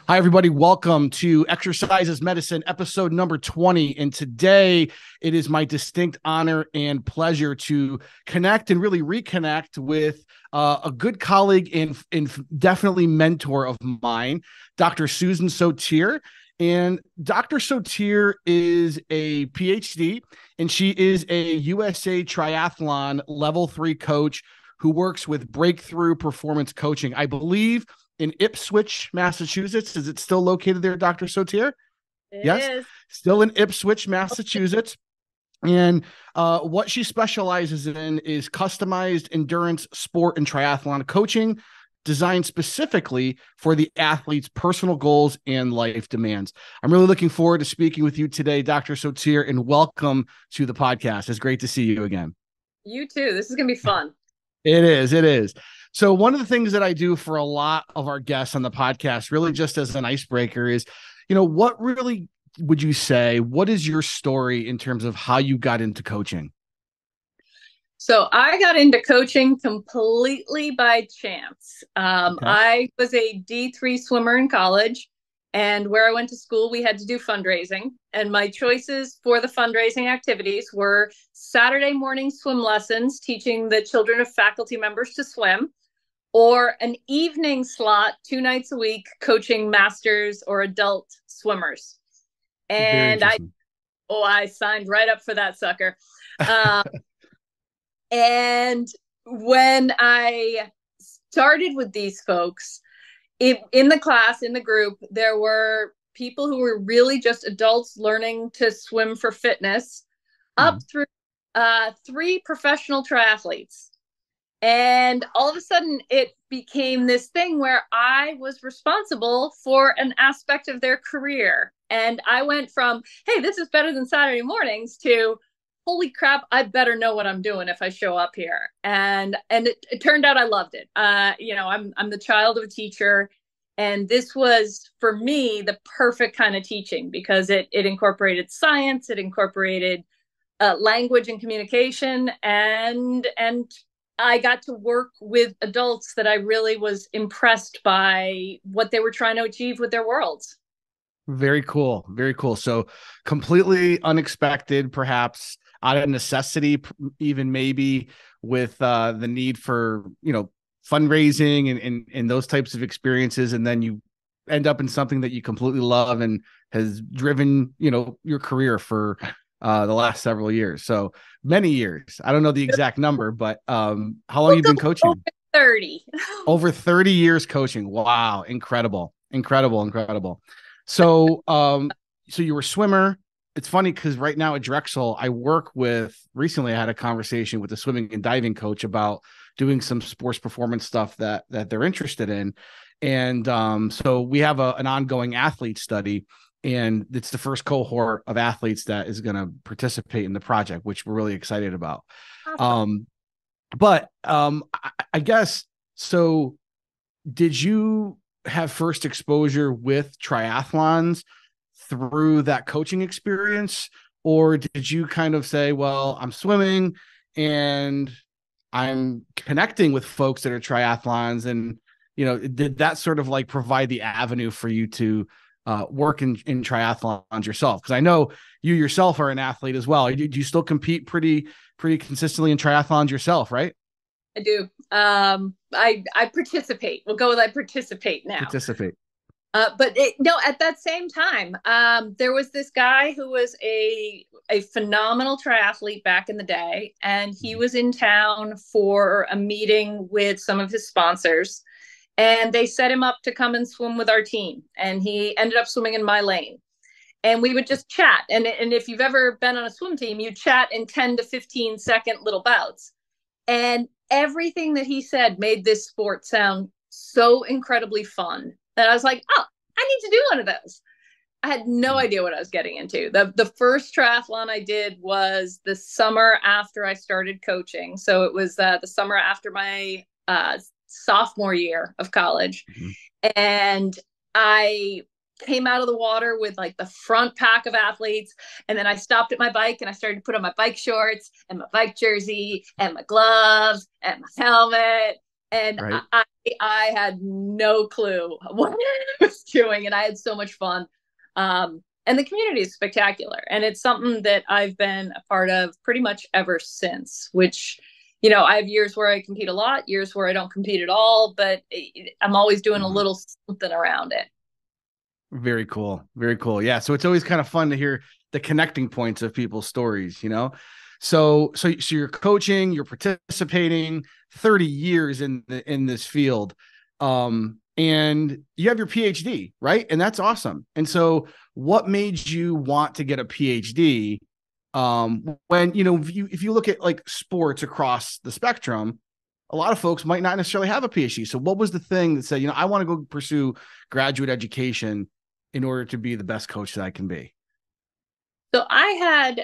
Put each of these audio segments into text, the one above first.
Hi, everybody. Welcome to Exercises Medicine, episode number 20. And today it is my distinct honor and pleasure to connect and really reconnect with a good colleague and definitely mentor of mine, Dr. Susan Sotir. And Dr. Sotir is a PhD, and she is a USA Triathlon level 3 coach who works with breakthrough performance coaching. I believe in Ipswich, Massachusetts. Is it still located there, Dr. Sotir? It Yes, is. still in Ipswich, Massachusetts. And what she specializes in is customized endurance, sport, and triathlon coaching designed specifically for the athlete's personal goals and life demands. I'm really looking forward to speaking with you today, Dr. Sotir, and welcome to the podcast. It's great to see you again. You too. This is going to be fun. It is. It is. So one of the things that I do for a lot of our guests on the podcast, really just as an icebreaker, is, what really would you say? What is your story in terms of how you got into coaching? So I got into coaching completely by chance. Okay. I was a D3 swimmer in college, and where I went to school, we had to do fundraising. And my choices for the fundraising activities were Saturday morning swim lessons, teaching the children of faculty members to swim, or an evening slot 2 nights a week coaching masters or adult swimmers. Very And interesting. I signed right up for that sucker. Um, and when I started with these folks, in the class, in the group, there were people who were really just adults learning to swim for fitness, up Mhm. through three professional triathletes. And all of a sudden, it became this thing where I was responsible for an aspect of their career. And I went from, hey, this is better than Saturday mornings to, holy crap, I better know what I'm doing if I show up here. And it turned out I loved it. I'm the child of a teacher. And this was, for me, the perfect kind of teaching because it incorporated science, it incorporated language and communication, and I got to work with adults that I really was impressed by what they were trying to achieve with their worlds. Very cool. Very cool. So completely unexpected, perhaps out of necessity, even maybe with the need for, fundraising and those types of experiences. And then you end up in something that you completely love and has driven, your career for the last several years. So many years. I don't know the exact number, but how long We'll you go been over coaching? 30. Over 30 years coaching. Wow. Incredible. Incredible. Incredible. So you were a swimmer. It's funny because right now at Drexel, I work with, recently I had a conversation with a swimming and diving coach about doing some sports performance stuff that they're interested in. And so we have an ongoing athlete study, and it's the first cohort of athletes that is going to participate in the project, which we're really excited about. Awesome. Um, but I guess so. Did you have first exposure with triathlons through that coaching experience, or did you kind of say, well, I'm swimming and I'm connecting with folks that are triathlons, and did that sort of like provide the avenue for you to work in triathlons yourself? Because I know you yourself are an athlete as well. Do you still compete pretty consistently in triathlons yourself, right? I do. I participate. We'll go with I participate now. Participate. No, at that same time, there was this guy who was a phenomenal triathlete back in the day, and he was in town for a meeting with some of his sponsors, and they set him up to come and swim with our team, and he ended up swimming in my lane. And we would just chat. And if you've ever been on a swim team, you chat in 10 to 15-second little bouts. And everything that he said made this sport sound so incredibly fun that I was like, oh, I need to do one of those. I had no idea what I was getting into. The first triathlon I did was the summer after I started coaching. So it was the summer after my sophomore year of college. Mm-hmm. And I came out of the water with like the front pack of athletes. And then I stopped at my bike and I started to put on my bike shorts and my bike jersey and my gloves and my helmet. And Right. I had no clue what I was doing, and I had so much fun. And the community is spectacular, and it's something that I've been a part of pretty much ever since. Which, I have years where I compete a lot, years where I don't compete at all, but I'm always doing a little something around it. Very cool. Very cool. Yeah. So it's always kind of fun to hear the connecting points of people's stories, you know? So you're coaching, you're participating 30 years in this field. And you have your PhD, right? And that's awesome. And so what made you want to get a PhD? When, if you look at like sports across the spectrum, a lot of folks might not necessarily have a PhD. So what was the thing that said, I want to go pursue graduate education in order to be the best coach that I can be? So I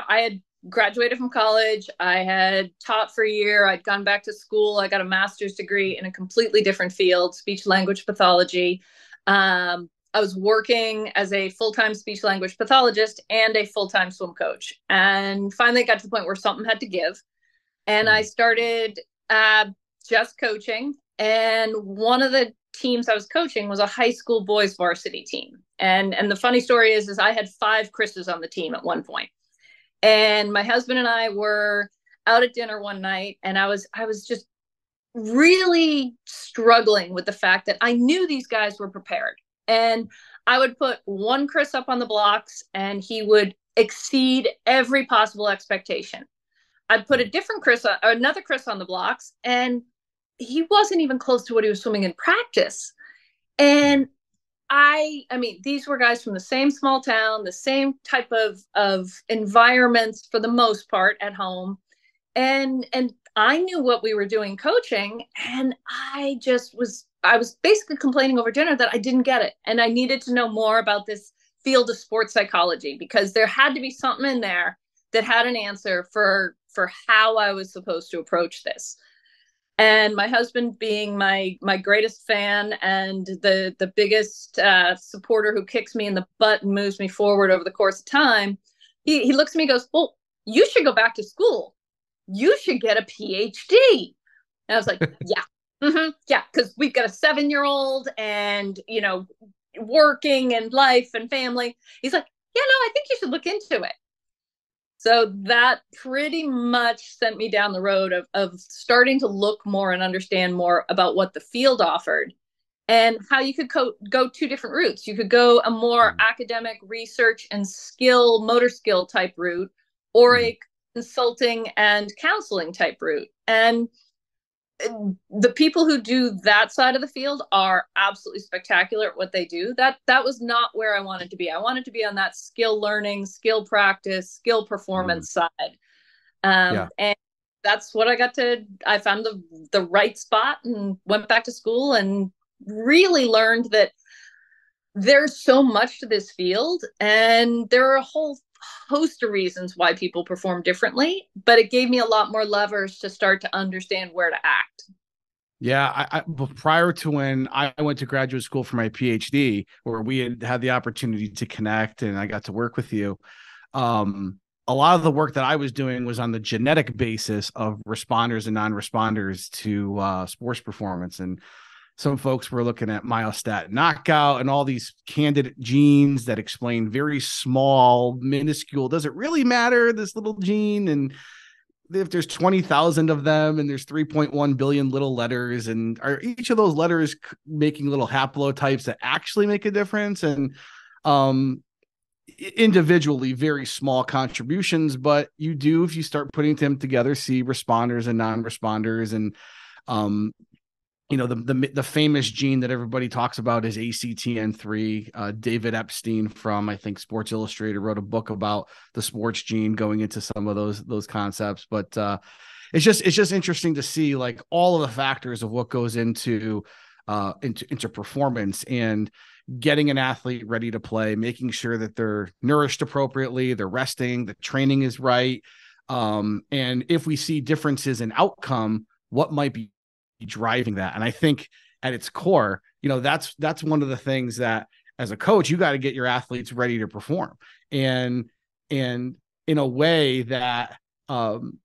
had graduated from college. I had taught for a year. I'd gone back to school. I got a master's degree in a completely different field, speech language pathology. I was working as a full-time speech language pathologist and a full-time swim coach. And finally it got to the point where something had to give. And I started just coaching. And one of the teams I was coaching was a high school boys varsity team. And the funny story is I had 5 Chris's on the team at one point. And my husband and I were out at dinner one night, and I was just really struggling with the fact that I knew these guys were prepared. And I would put one Chris up on the blocks and he would exceed every possible expectation. I'd put a different Chris, another Chris on the blocks, and he wasn't even close to what he was swimming in practice. And I mean, these were guys from the same small town, the same type of environments for the most part at home. And I knew what we were doing coaching, and I was basically complaining over dinner that I didn't get it. And I needed to know more about this field of sports psychology, because there had to be something in there that had an answer for how I was supposed to approach this. And my husband, being my greatest fan and the biggest supporter who kicks me in the butt and moves me forward over the course of time, he looks at me and goes, "Well, you should go back to school. You should get a PhD." And I was like, "Yeah, yeah," because we've got a 7-year-old and working and life and family. He's like, "Yeah, no, I think you should look into it." So that pretty much sent me down the road of starting to look more and understand more about what the field offered and how you could go 2 different routes. You could go a more academic research and motor skill type route, or a consulting and counseling type route. And the people who do that side of the field are absolutely spectacular at what they do. That was not where I wanted to be. I wanted to be on that skill learning, skill practice, skill performance side. And that's what I found the right spot and went back to school and really learned that there's so much to this field, and there are a whole host of reasons why people perform differently, but it gave me a lot more levers to start to understand where to act. Yeah, but prior to when I went to graduate school for my PhD, where we had the opportunity to connect and I got to work with you, a lot of the work that I was doing was on the genetic basis of responders and non-responders to sports performance. And some folks were looking at myostatin knockout and all these candidate genes that explain very small, minuscule. Does it really matter, this little gene? And if there's 20,000 of them and there's 3.1 billion little letters, and are each of those letters making little haplotypes that actually make a difference? And individually, very small contributions, but you do, if you start putting them together, see responders and non-responders. And the famous gene that everybody talks about is ACTN3. David Epstein from, I think, Sports Illustrated wrote a book about the sports gene, going into some of those concepts. But it's just interesting to see like all of the factors of what goes into performance and getting an athlete ready to play, making sure that they're nourished appropriately, they're resting, the training is right. And if we see differences in outcome, what might be driving that? And I think at its core, that's one of the things that as a coach, you got to get your athletes ready to perform, and in a way that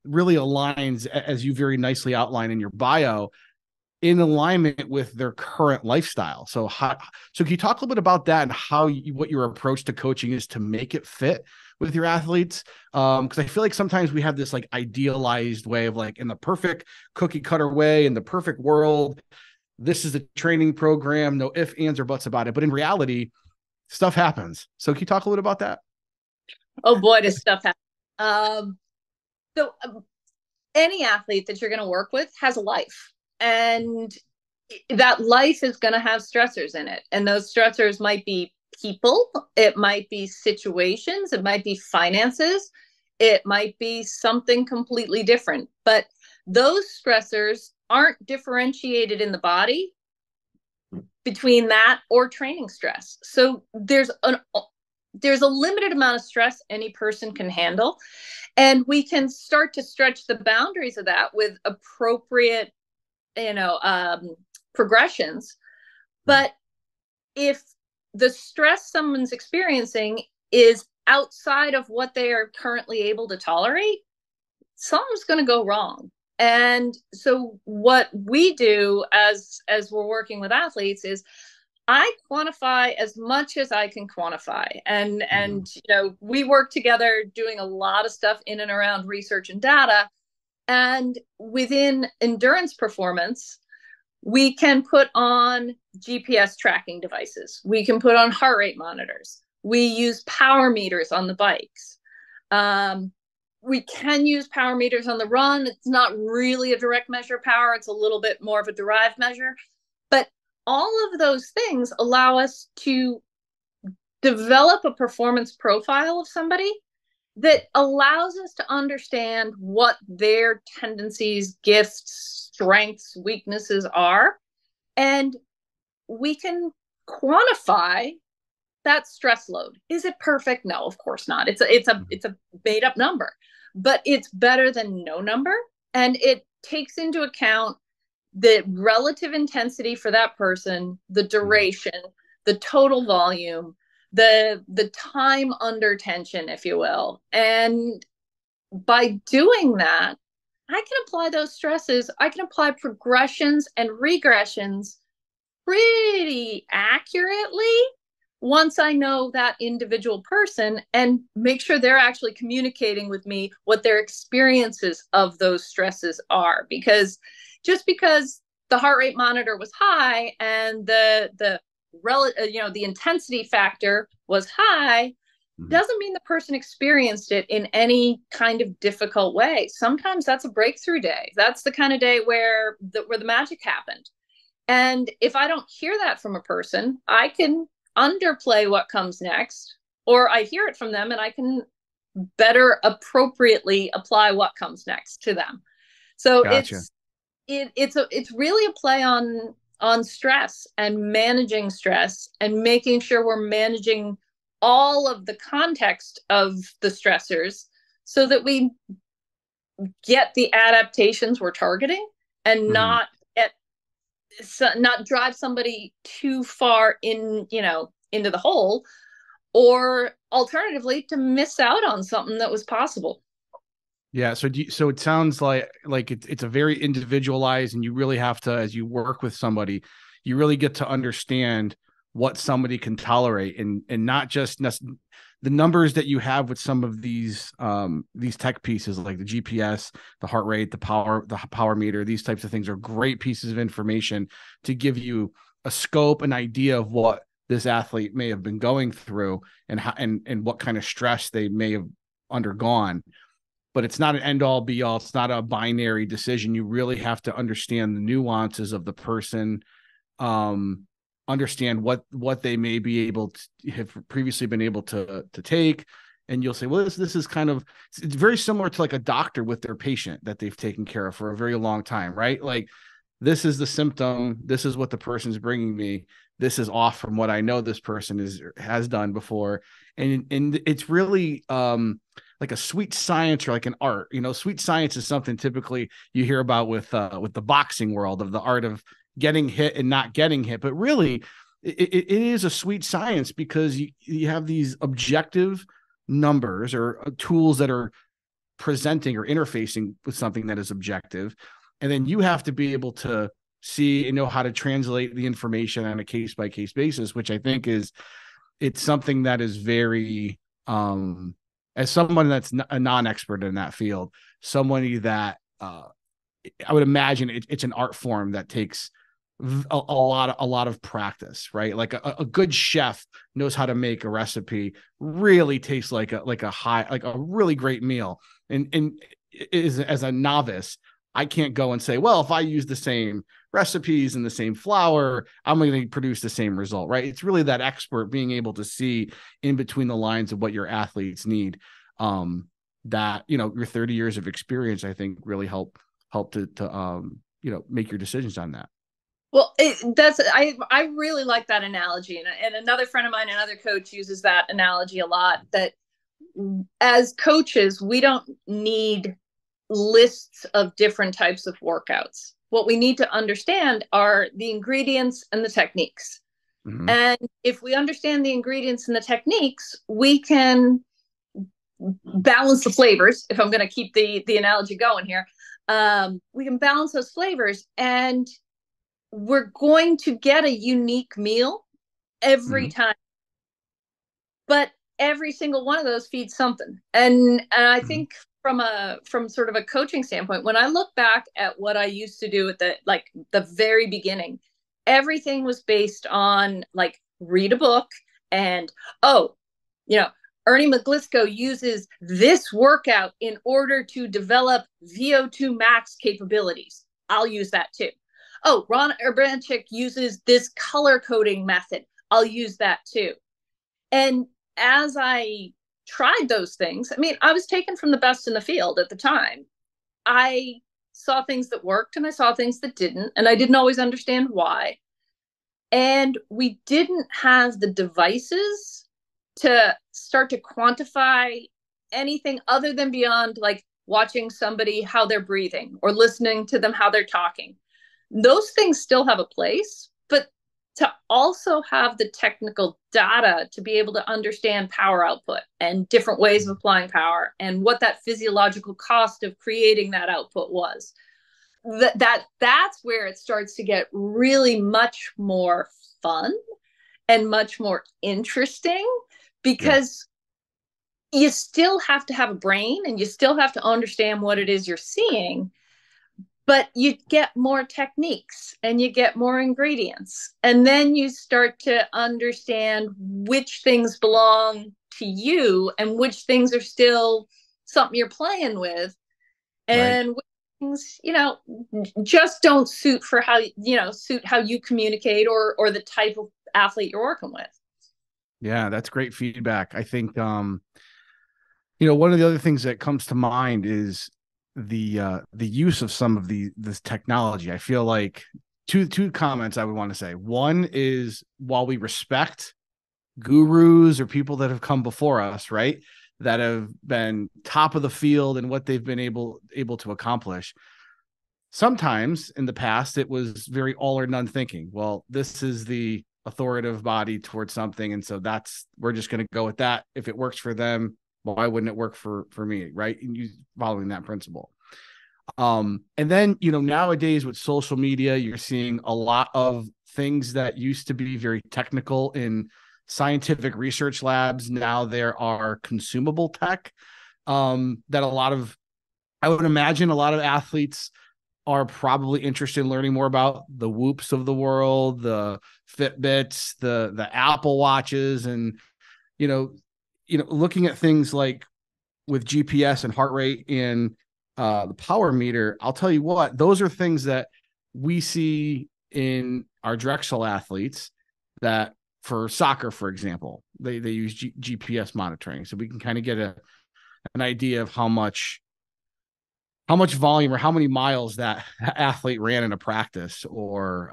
really aligns, as you very nicely outline in your bio, in alignment with their current lifestyle. So so can you talk a little bit about that and what your approach to coaching is to make it fit with your athletes? Because I feel like sometimes we have this like idealized way of like, in the perfect cookie cutter way, in the perfect world, this is the training program, no ifs, ands, or buts about it. But in reality, stuff happens. So can you talk a little bit about that? Oh boy, does stuff happen. So any athlete that you're going to work with has a life, and that life is going to have stressors in it. And those stressors might be people, it might be situations, it might be finances, it might be something completely different. But those stressors aren't differentiated in the body between that or training stress. So there's a limited amount of stress any person can handle. And we can start to stretch the boundaries of that with appropriate, progressions. But if the stress someone's experiencing is outside of what they are currently able to tolerate, something's going to go wrong. And so what we do as we're working with athletes is I quantify as much as I can quantify. And we work together doing a lot of stuff in and around research and data. And within endurance performance, we can put on GPS tracking devices. We can put on heart rate monitors. We use power meters on the bikes. We can use power meters on the run. It's not really a direct measure of power. It's a little bit more of a derived measure. But all of those things allow us to develop a performance profile of somebody that allows us to understand what their tendencies, gifts, strengths, weaknesses are. And we can quantify that stress load. Is it perfect? No, of course not. It's a made up number, but it's better than no number. And it takes into account the relative intensity for that person, the duration, the total volume, the time under tension, if you will. And by doing that, I can apply those stresses. I can apply progressions and regressions pretty accurately once I know that individual person and make sure they're actually communicating with me what their experiences of those stresses are. Because just because the heart rate monitor was high and the intensity factor was high doesn't mean the person experienced it in any kind of difficult way. Sometimes that's a breakthrough day. That's the kind of day where the magic happened. And if I don't hear that from a person, I can underplay what comes next, or I hear it from them and I can better appropriately apply what comes next to them. So Gotcha. it's really a play on stress and managing stress and making sure we're managing all of the context of the stressors so that we get the adaptations we're targeting and not drive somebody too far into the hole, or alternatively to miss out on something that was possible. Yeah. So it sounds like it's a very individualized, and you really have to, as you work with somebody, you really get to understand what somebody can tolerate, and not just the numbers that you have with some of these tech pieces like the GPS, the heart rate, the power meter. These types of things are great pieces of information to give you a scope, an idea of what this athlete may have been going through and how, and what kind of stress they may have undergone. But it's not an end all be all. It's not a binary decision. You really have to understand the nuances of the person, understand what they may be able to have previously been able to take. And you'll say, well, this is kind of, it's very similar to like a doctor with their patient that they've taken care of for a very long time, right? Like, this is the symptom. This is what the person's bringing me. This is off from what I know this person has done before. And it's really, like a sweet science or like an art. Sweet science is something typically you hear about with the boxing world, of the art of getting hit and not getting hit. But really, it is a sweet science, because you have these objective numbers or tools that are presenting or interfacing with something that is objective. And then you have to be able to see and know how to translate the information on a case-by-case basis, which I think it's something that is very, as someone that's a non-expert in that field, somebody that I would imagine it's an art form that takes a lot of practice, right? Like a good chef knows how to make a recipe really tastes like a really great meal. And as a novice, I can't go and say, well, if I use the same recipes and the same flour, I'm going to produce the same result, right? It's really that expert being able to see in between the lines of what your athletes need. That, your 30 years of experience, I think, really help to make your decisions on that. Well, I really like that analogy, and another friend of mine, another coach, uses that analogy a lot. That as coaches, we don't need lists of different types of workouts. What we need to understand are the ingredients and the techniques. Mm-hmm. And if we understand the ingredients and the techniques, we can balance the flavors. If I'm going to keep the analogy going here, we can balance those flavors, and we're going to get a unique meal every time. But every single one of those feeds something. And I think from sort of a coaching standpoint, when I look back at what I used to do at the very beginning, everything was based on like read a book and, Ernie McGlisco uses this workout in order to develop VO2 max capabilities. I'll use that too. Oh, Ron Urbanchik uses this color coding method. I'll use that too. And as I tried those things, I was taken from the best in the field at the time. I saw things that worked and I saw things that didn't, and I didn't always understand why. And we didn't have the devices to start to quantify anything other than beyond like watching somebody how they're breathing or listening to them how they're talking. Those things still have a place, but to also have the technical data to be able to understand power output and different ways of applying power and what that physiological cost of creating that output was, that's where it starts to get really much more fun and much more interesting, because you still have to have a brain and you still have to understand what it is you're seeing, but you get more techniques and you get more ingredients. And then you start to understand which things belong to you and which things are still something you're playing with. And which things, just don't suit for how you communicate or the type of athlete you're working with. Yeah, that's great feedback. I think, one of the other things that comes to mind is the use of some of this technology. I feel like two comments I would want to say. One is, while we respect gurus or people that have come before us, right, that have been top of the field and what they've been able to accomplish, sometimes in the past it was very all or none thinking. Well, this is the authoritative body towards something, and so we're just going to go with that. If it works for them, why wouldn't it work for me, right? And you following that principle. And then, nowadays with social media, you're seeing a lot of things that used to be very technical in scientific research labs. Now there are consumable tech that I would imagine a lot of athletes are probably interested in learning more about. The Whoops of the world, the Fitbits, the Apple Watches, and looking at things like with GPS and heart rate and the power meter. I'll tell you what, those are things that we see in our Drexel athletes that, for soccer, for example, they use GPS monitoring, so we can kind of get an idea of how much volume or how many miles that athlete ran in a practice, or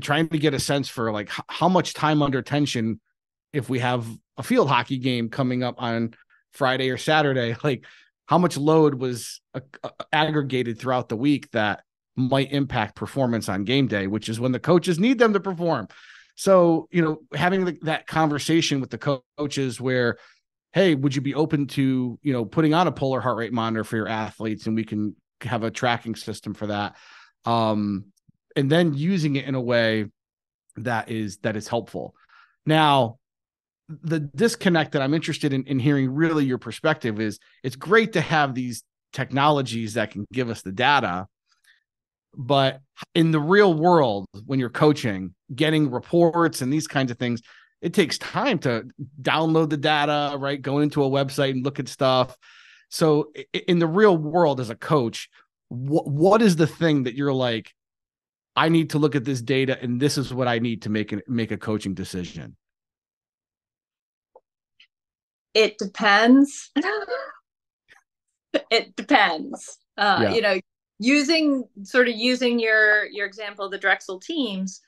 trying to get a sense for like how much time under tension, if we have a field hockey game coming up on Friday or Saturday, like how much load was aggregated throughout the week that might impact performance on game day, which is when the coaches need them to perform. So, having that conversation with the coaches where, hey, would you be open to, putting on a polar heart rate monitor for your athletes, and we can have a tracking system for that. and then using it in a way that is helpful. Now, the disconnect that I'm interested in hearing really your perspective is, it's great to have these technologies that can give us the data, but in the real world, when you're coaching, getting reports and these kinds of things, it takes time to download the data, right? Go into a website and look at stuff. So in the real world as a coach, what is the thing that you're like, I need to look at this data and this is what I need to make a coaching decision? It depends. It depends. Yeah. You know, using your example of the Drexel teams,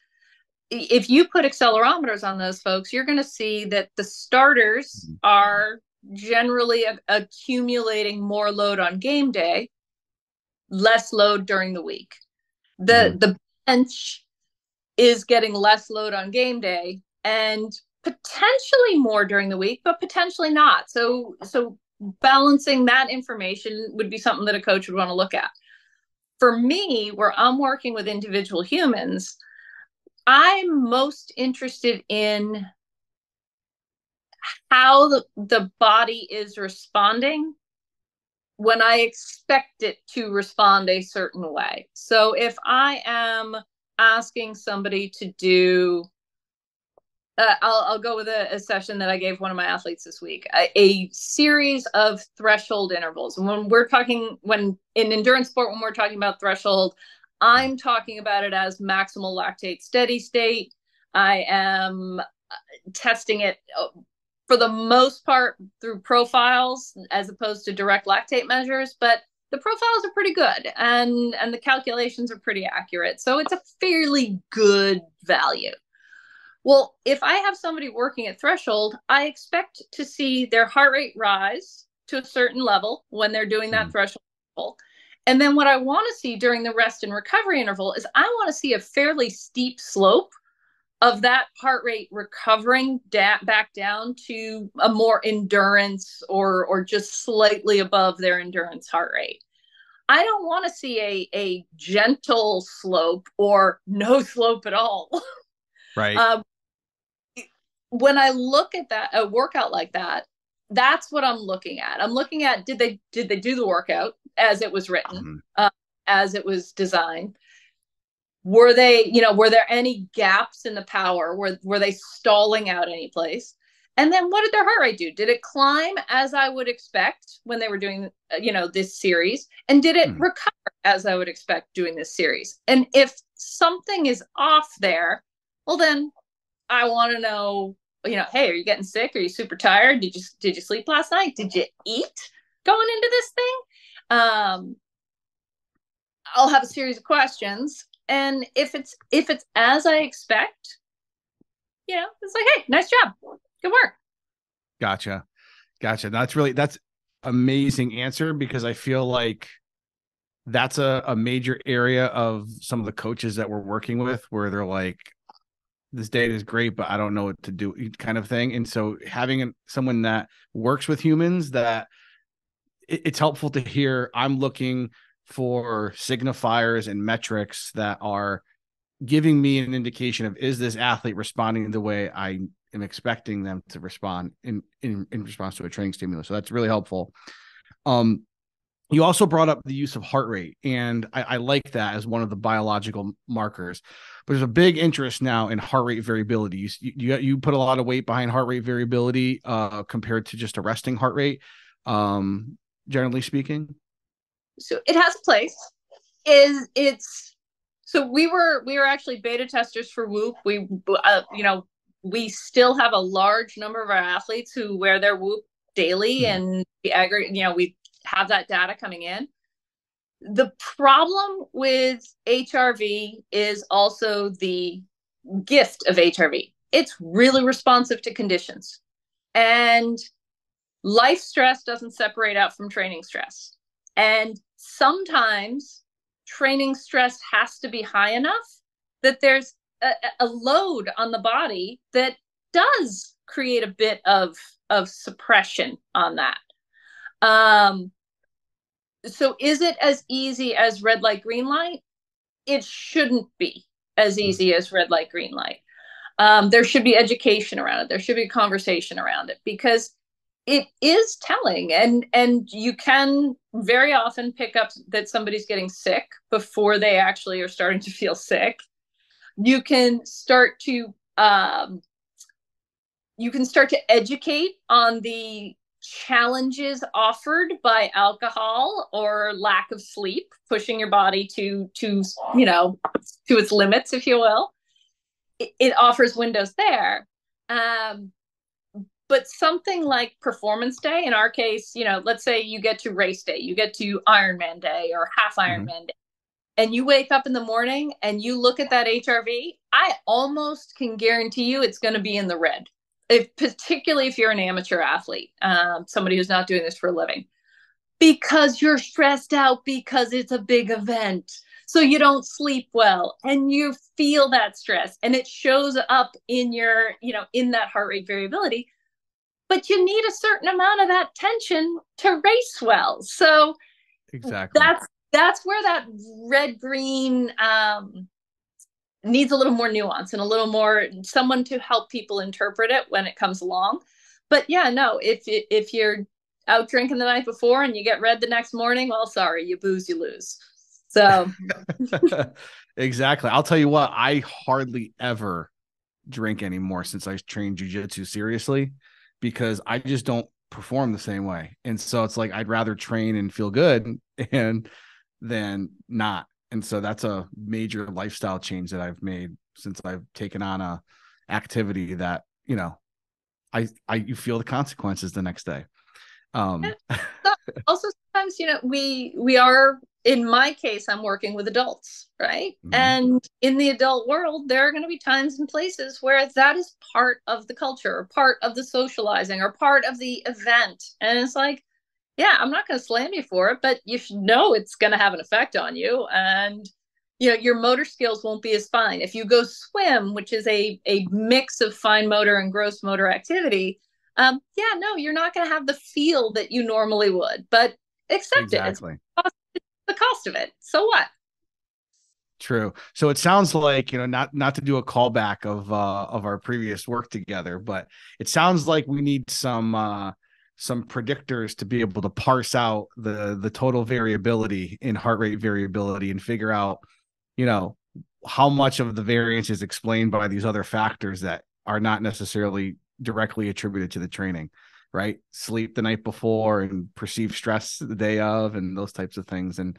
if you put accelerometers on those folks, you're going to see that the starters are generally accumulating more load on game day, less load during the week. The bench is getting less load on game day and potentially more during the week, but potentially not. So balancing that information would be something that a coach would want to look at. For me, where I'm working with individual humans, I'm most interested in how the body is responding when I expect it to respond a certain way. So if I am asking somebody to do, I'll go with a session that I gave one of my athletes this week, a series of threshold intervals. And when in endurance sport, when we're talking about threshold, I'm talking about it as maximal lactate steady state. I am testing it for the most part through profiles as opposed to direct lactate measures, but the profiles are pretty good and the calculations are pretty accurate. So it's a fairly good value. Well, if I have somebody working at threshold, I expect to see their heart rate rise to a certain level when they're doing that threshold interval. And then what I want to see during the rest and recovery interval is I want to see a fairly steep slope of that heart rate recovering back down to a more endurance or just slightly above their endurance heart rate. I don't want to see a gentle slope or no slope at all. Right. When I look at a workout like that, that's what I'm looking at. I'm looking at, did they do the workout as it was written, as it was designed? Were there any gaps in the power? Were they stalling out any place? And then what did their heart rate do? Did it climb as I would expect when they were doing, this series? And did it recover as I would expect doing this series? And if something is off there, well, then I want to know, hey, are you getting sick? Are you super tired? Did you sleep last night? Did you eat going into this thing? I'll have a series of questions. And if it's as I expect, it's like, hey, nice job. Good work. Gotcha. That's amazing answer, because I feel like that's a major area of some of the coaches that we're working with, where they're like, this data is great, but I don't know what to do, kind of thing. And so having someone that works with humans, that it's helpful to hear, I'm looking for signifiers and metrics that are giving me an indication of, is this athlete responding the way I am expecting them to respond in response to a training stimulus. So that's really helpful. You also brought up the use of heart rate, and I like that as one of the biological markers. But there's a big interest now in heart rate variability. You put a lot of weight behind heart rate variability compared to just a resting heart rate, generally speaking. So it has a place. So we were actually beta testers for Whoop. We still have a large number of our athletes who wear their Whoop daily, and we aggregate. We have that data coming in. The problem with HRV is also the gift of HRV. It's really responsive to conditions, and life stress doesn't separate out from training stress. And sometimes training stress has to be high enough that there's a load on the body that does create a bit of suppression on that. So is it as easy as red light, green light? it shouldn't be as Mm. easy as red light, green light. There should be education around it. There should be a conversation around it because it is telling, and you can very often pick up that somebody's getting sick before they actually are starting to feel sick. You can start to educate on the challenges offered by alcohol or lack of sleep, pushing your body to to its limits, if you will. It offers windows there. But something like performance day, in our case, let's say you get to race day, you get to Ironman day or half Mhm. Ironman day, and you wake up in the morning and you look at that HRV, I almost can guarantee you it's going to be in the red. Particularly if you're an amateur athlete, somebody who's not doing this for a living, because you're stressed out because it's a big event. So you don't sleep well and you feel that stress and it shows up in in that heart rate variability. But you need a certain amount of that tension to race well. So Exactly. that's where that red green needs a little more nuance and a little more someone to help people interpret it when it comes along. But yeah, no, if you're out drinking the night before and you get red the next morning, well, sorry, you booze, you lose. So Exactly. I'll tell you what, I hardly ever drink anymore since I trained jujitsu seriously because I just don't perform the same way. And so it's like I'd rather train and feel good and than not. And so that's a major lifestyle change that I've made since I've taken on a activity that, you feel the consequences the next day. yeah. Um Also sometimes we are, in my case, I'm working with adults, right? mhm, And in the adult world there are going to be times and places where that is part of the culture or part of the socializing or part of the event, and it's like, yeah, I'm not going to slam you for it, but you should know it's going to have an effect on you. And, your motor skills won't be as fine. If you go swim, which is a mix of fine motor and gross motor activity, yeah, no, you're not going to have the feel that you normally would, but accept it. It's exactly. the cost of it. So what? True. So it sounds like, not to do a callback of our previous work together, but it sounds like we need some predictors to be able to parse out the total variability in heart rate variability and figure out, you know, how much of the variance is explained by these other factors that are not necessarily directly attributed to the training, right? Sleep the night before and perceived stress the day of and those types of things. And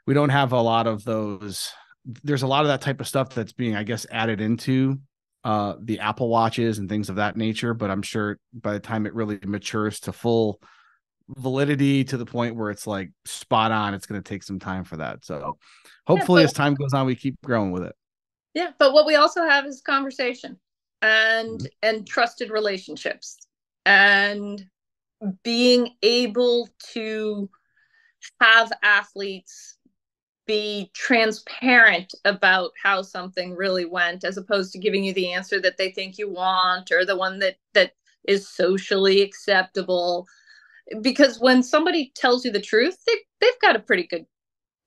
we don't have a lot of those. There's a lot of that type of stuff that's being, I guess, added into the Apple Watches and things of that nature. But I'm sure by the time it really matures to full validity to the point where it's like spot on, it's going to take some time for that. So Yeah, hopefully but as time goes on, we keep growing with it. yeah, but what we also have is conversation and trusted relationships and being able to have athletes be transparent about how something really went, as opposed to giving you the answer that they think you want or the one that is socially acceptable. Because when somebody tells you the truth, they've got a pretty good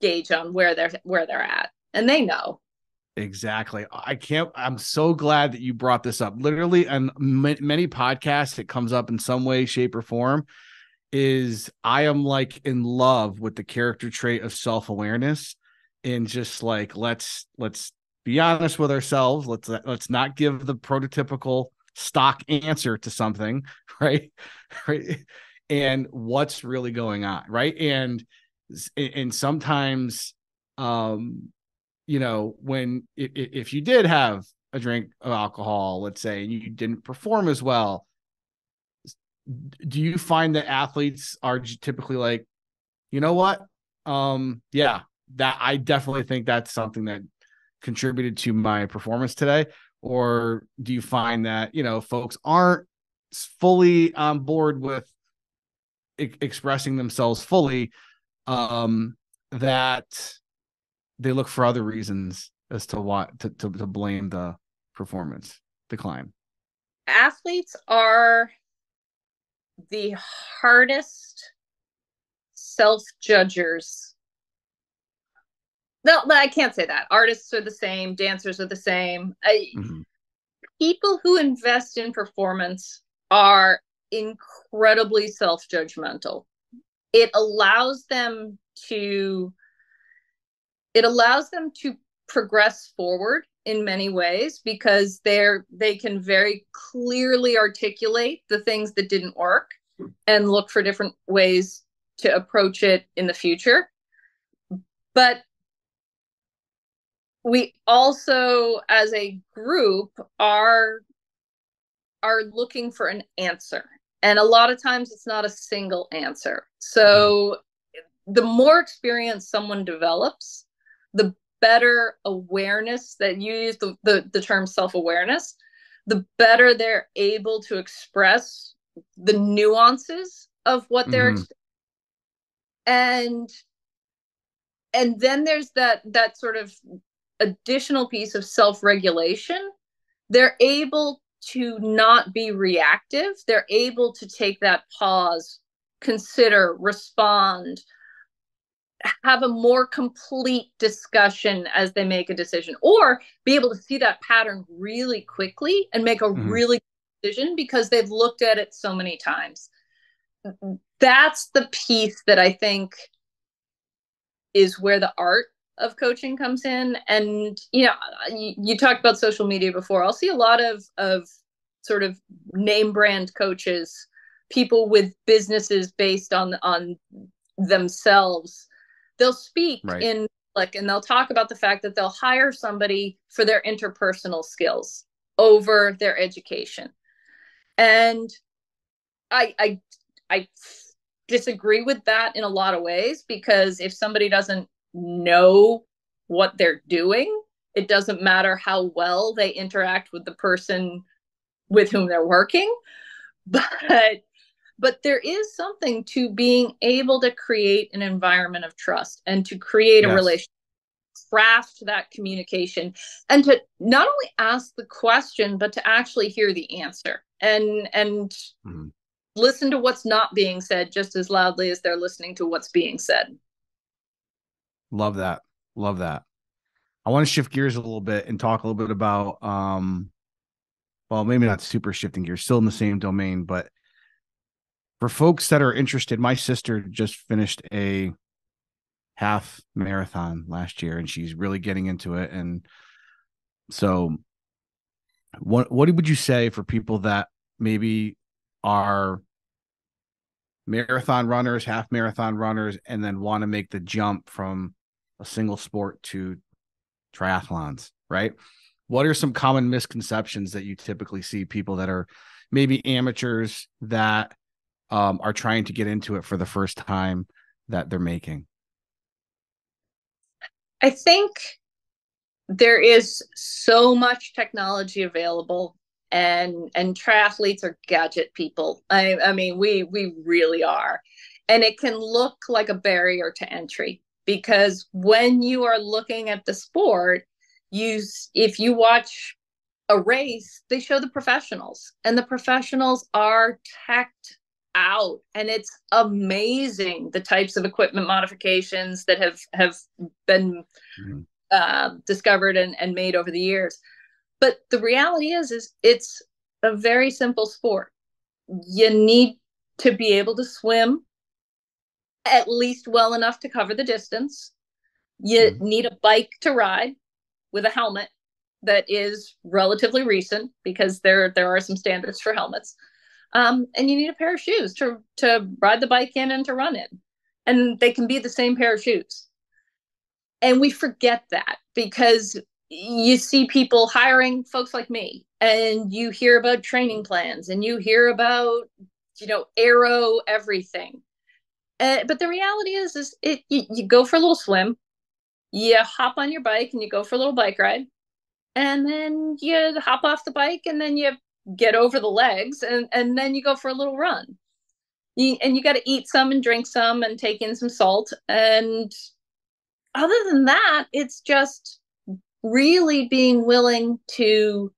gauge on where they're at, and they know. Exactly. I'm so glad that you brought this up. Literally, on many podcasts, it comes up in some way, shape, or form. Is I am like in love with the character trait of self-awareness and just like let's be honest with ourselves. Let's not give the prototypical stock answer to something, right? Right. And what's really going on, right? And sometimes when if you did have a drink of alcohol, let's say, and you didn't perform as well, do you find that athletes are typically like, you know what? Yeah, that I definitely think that's something that contributed to my performance today. Or do you find that, folks aren't fully on board with expressing themselves fully, that they look for other reasons as to what to blame the performance decline? Athletes are the hardest self judgers No, I can't say that. Artists are the same, dancers are the same. Mm-hmm. People who invest in performance are incredibly self-judgmental. It allows them to it allows them to progress forward in many ways because they can very clearly articulate the things that didn't work and look for different ways to approach it in the future. But we also, as a group, are looking for an answer. And a lot of times it's not a single answer. So the more experience someone develops, the better awareness, that you use the term self-awareness, the better they're able to express the nuances of what they're Mm-hmm. and then there's that sort of additional piece of self-regulation. They're able to not be reactive. They're able to take that pause, consider, respond, have a more complete discussion as they make a decision, or be able to see that pattern really quickly and make a Mm-hmm. really good decision because they've looked at it so many times. That's the piece that I think is where the art of coaching comes in. And you talked about social media before. I'll see a lot of sort of name brand coaches, people with businesses based on themselves. They'll speak Right. in public and they'll talk about the fact that they'll hire somebody for their interpersonal skills over their education. And I disagree with that in a lot of ways, because if somebody doesn't know what they're doing, it doesn't matter how well they interact with the person with whom they're working. But there is something to being able to create an environment of trust and to create a Yes. relationship, craft that communication, and to not only ask the question but to actually hear the answer and Mm-hmm. listen to what's not being said just as loudly as they're listening to what's being said. Love that. Love that. I want to shift gears a little bit and talk a little bit about well, maybe not super shifting gears, still in the same domain, but for folks that are interested, my sister just finished a half marathon last year and she's really getting into it. And so what would you say for people that maybe are marathon runners, half marathon runners, and then want to make the jump from a single sport to triathlons, right? What are some common misconceptions that you typically see people that are maybe amateurs that are trying to get into it for the first time that they're making? I think there is so much technology available, and triathletes are gadget people. I mean, we really are. And it can look like a barrier to entry because when you are looking at the sport, if you watch a race, they show the professionals, and the professionals are teched out, and it's amazing the types of equipment modifications that have been Mm-hmm. discovered and made over the years. But the reality is it's a very simple sport. You need to be able to swim at least well enough to cover the distance. You Mm-hmm. need a bike to ride with a helmet that is relatively recent, because there are some standards for helmets. And you need a pair of shoes to ride the bike in and to run in. And they can be the same pair of shoes. And we forget that because you see people hiring folks like me, and you hear about training plans and you hear about, aero everything. But the reality is you go for a little swim, you hop on your bike and you go for a little bike ride, and then you hop off the bike and then you get over the legs, and then you go for a little run. And you got to eat some and drink some and take in some salt. And other than that, it's just really being willing to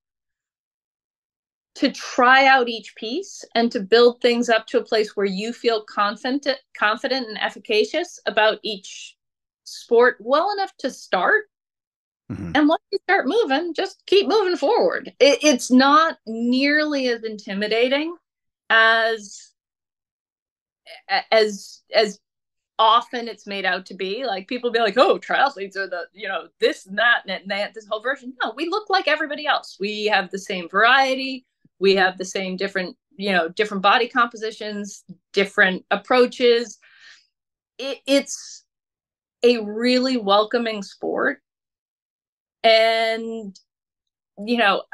try out each piece and to build things up to a place where you feel confident and efficacious about each sport well enough to start. Mhm. And once you start moving, just keep moving forward. It's not nearly as intimidating as as often it's made out to be. Like people be like, oh, triathletes are the, this and that, this whole version. No, we look like everybody else. We have the same variety. We have the same different body compositions, different approaches. It's a really welcoming sport. And, you know,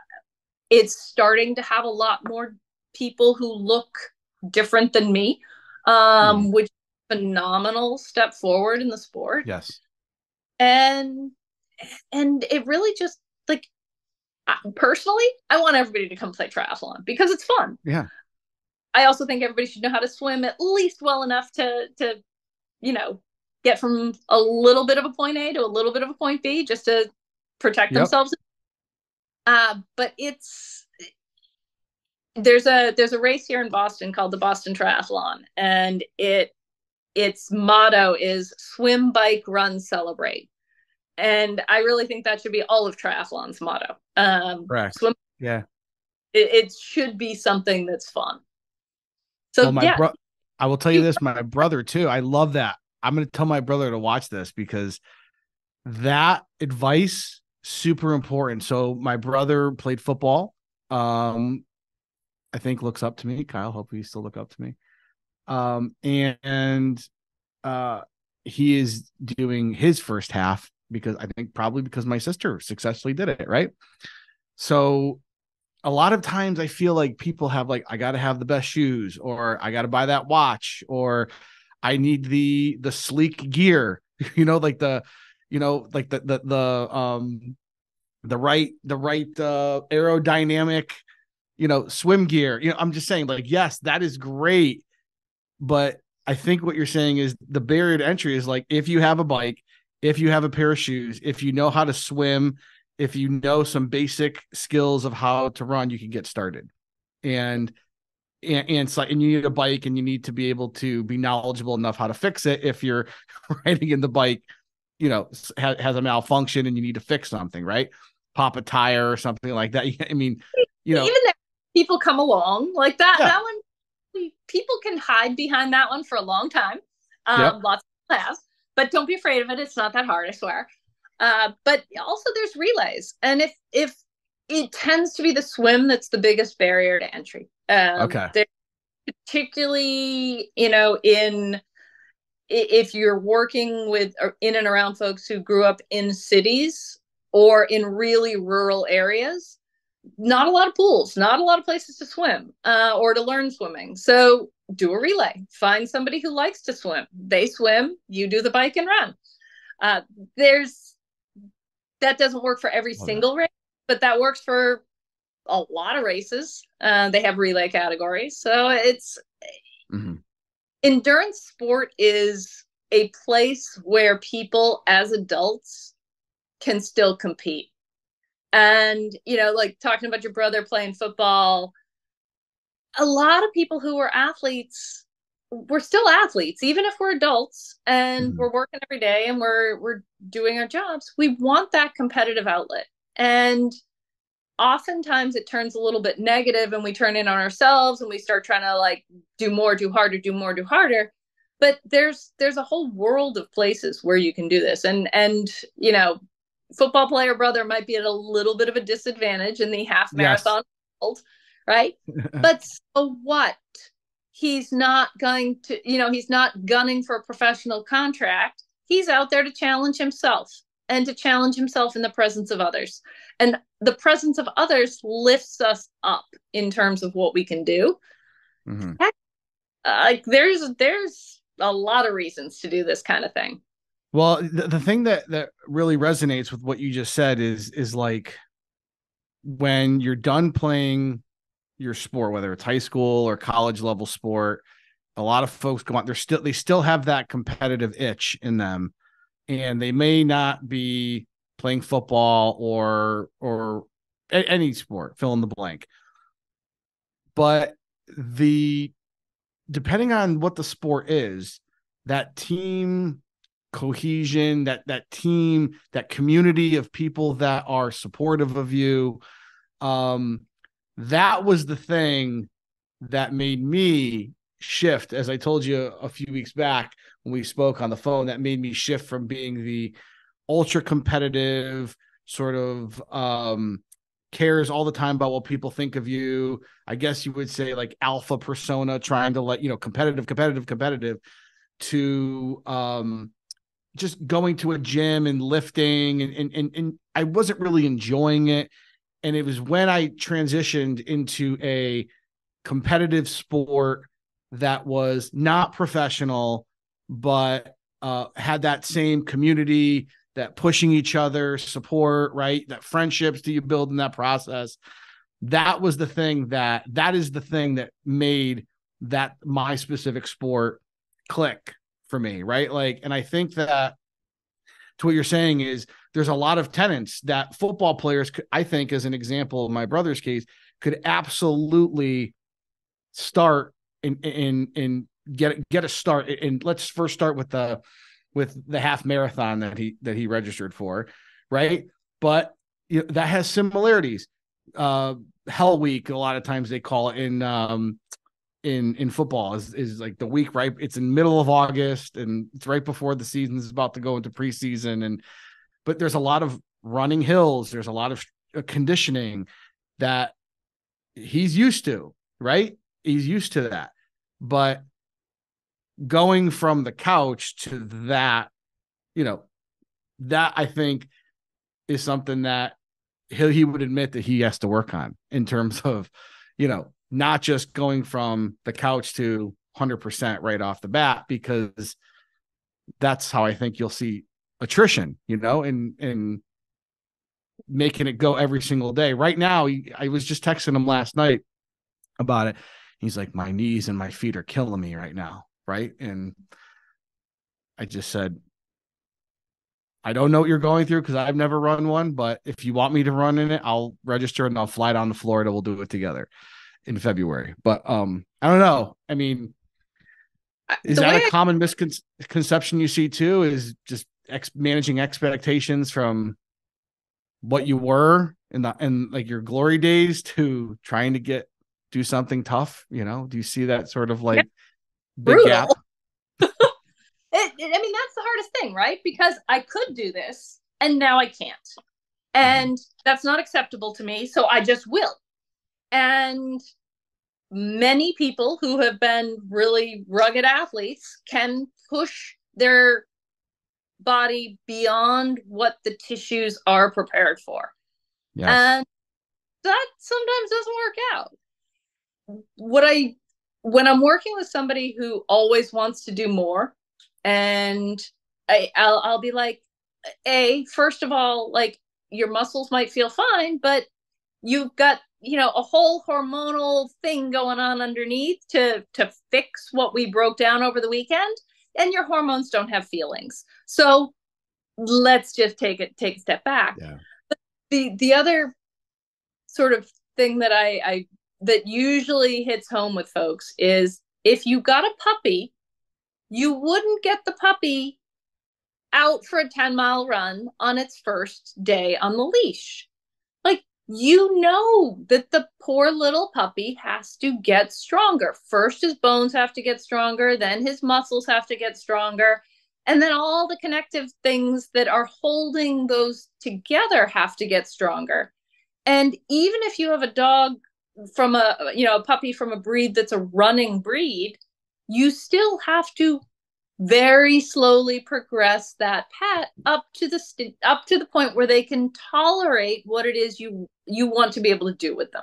it's starting to have a lot more people who look different than me, which is a phenomenal step forward in the sport. Yes. And it really just, like, personally, I want everybody to come play triathlon because it's fun. Yeah. I also think everybody should know how to swim at least well enough to get from a little bit of a point A to a little bit of a point B just to protect Yep. themselves. But there's a race here in Boston called the Boston Triathlon, and its motto is swim, bike, run, celebrate. And I really think that should be all of triathlon's motto. Correct. Swim. Yeah. It should be something that's fun. So Well, I will tell you this, my brother too. I love that. I'm going to tell my brother to watch this because that advice super important. So my brother played football. I think looks up to me. Kyle, hope you still look up to me. And he is doing his first half because I think probably because my sister successfully did it, right? So a lot of times I feel like people have like, I got to have the best shoes, or I got to buy that watch, or I need the sleek gear, like the right aerodynamic, swim gear. I'm just saying, like, yes, that is great. But I think what you're saying is the barrier to entry is like, if you have a bike, if you have a pair of shoes, if you know how to swim, if you know some basic skills of how to run, you can get started. And it's like, and you need a bike, and you need to be able to be knowledgeable enough how to fix it. If you're riding in the bike, has a malfunction and you need to fix something, right? Pop a tire or something like that. I mean, even that people come along like that. Yeah. That one, people can hide behind that one for a long time. Yep. Lots of people have, but don't be afraid of it. It's not that hard, I swear. But also there's relays, and if it tends to be the swim that's the biggest barrier to entry. Okay. Particularly, if you're working with or in and around folks who grew up in cities or in really rural areas, not a lot of pools, not a lot of places to swim or to learn swimming. So do a relay. Find somebody who likes to swim. They swim, you do the bike and run. That doesn't work for every single race, but that works for a lot of races. They have relay categories. So it's endurance sport is a place where people as adults can still compete. And, like talking about your brother playing football, a lot of people who were athletes, we're still athletes, even if we're adults and we're working every day and we're doing our jobs. We want that competitive outlet. And oftentimes it turns a little bit negative and we turn in on ourselves and we start trying to like do more, do harder, do more, do harder. But there's a whole world of places where you can do this. And football player brother might be at a little bit of a disadvantage in the half marathon world, right? But so what? He's not going to, he's not gunning for a professional contract. He's out there to challenge himself and to challenge himself in the presence of others. And the presence of others lifts us up in terms of what we can do. Like there's a lot of reasons to do this kind of thing. Well, the thing that really resonates with what you just said is like when you're done playing your sport, whether it's high school or college level sport, a lot of folks go on, they still have that competitive itch in them, and they may not be playing football or any sport, fill in the blank. But depending on what the sport is, that team cohesion, that team, that community of people that are supportive of you. That was the thing that made me shift, as I told you a few weeks back when we spoke on the phone, that made me shift from being the ultra competitive sort of cares all the time about what people think of you. I guess you would say like alpha persona, trying to let, competitive, to just going to a gym and lifting and I wasn't really enjoying it. And it was when I transitioned into a competitive sport that was not professional, but had that same community, that pushing each other, support, right? That friendships that you build in that process. That is the thing that made that my specific sport click for me, right? Like, and I think that to what you're saying is there's a lot of tenets that football players, I think, as an example of my brother's case, could absolutely start and get a start. And let's first start with the half marathon that he registered for, right? But that has similarities. Hell Week, a lot of times they call it in football, is like the week, right? It's in the middle of August and it's right before the season is about to go into preseason. But there's a lot of running hills. There's a lot of conditioning that he's used to, right? He's used to that. But going from the couch to that, that I think is something that he would admit that he has to work on in terms of, not just going from the couch to 100% right off the bat, because that's how I think you'll see attrition, and making it go every single day. Right now, I was just texting him last night about it. He's like, my knees and my feet are killing me right now. Right. And I just said, I don't know what you're going through because I've never run one, but if you want me to run in it, I'll register and I'll fly down to Florida. We'll do it together in February. But I don't know. I mean, is that a common misconception you see too? Is just managing expectations from what you were in like your glory days to trying to do something tough? Do you see that sort of like big brutal gap? I mean, that's the hardest thing, right? Because I could do this and now I can't. And that's not acceptable to me. So I just will. And many people who have been really rugged athletes can push their body beyond what the tissues are prepared for. Yes. And that sometimes doesn't work out. When I'm working with somebody who always wants to do more, and I'll be like, first of all, like your muscles might feel fine, but you've got, a whole hormonal thing going on underneath to fix what we broke down over the weekend, and your hormones don't have feelings. So let's just take a step back. Yeah. The other sort of thing that that usually hits home with folks is if you got a puppy, you wouldn't get the puppy out for a 10-mile run on its first day on the leash. Like, that the poor little puppy has to get stronger. First, his bones have to get stronger, then his muscles have to get stronger, and then all the connective things that are holding those together have to get stronger. And even if you have a dog from a puppy from a breed that's a running breed, you still have to very slowly progress that pet up to the point where they can tolerate what it is you want to be able to do with them.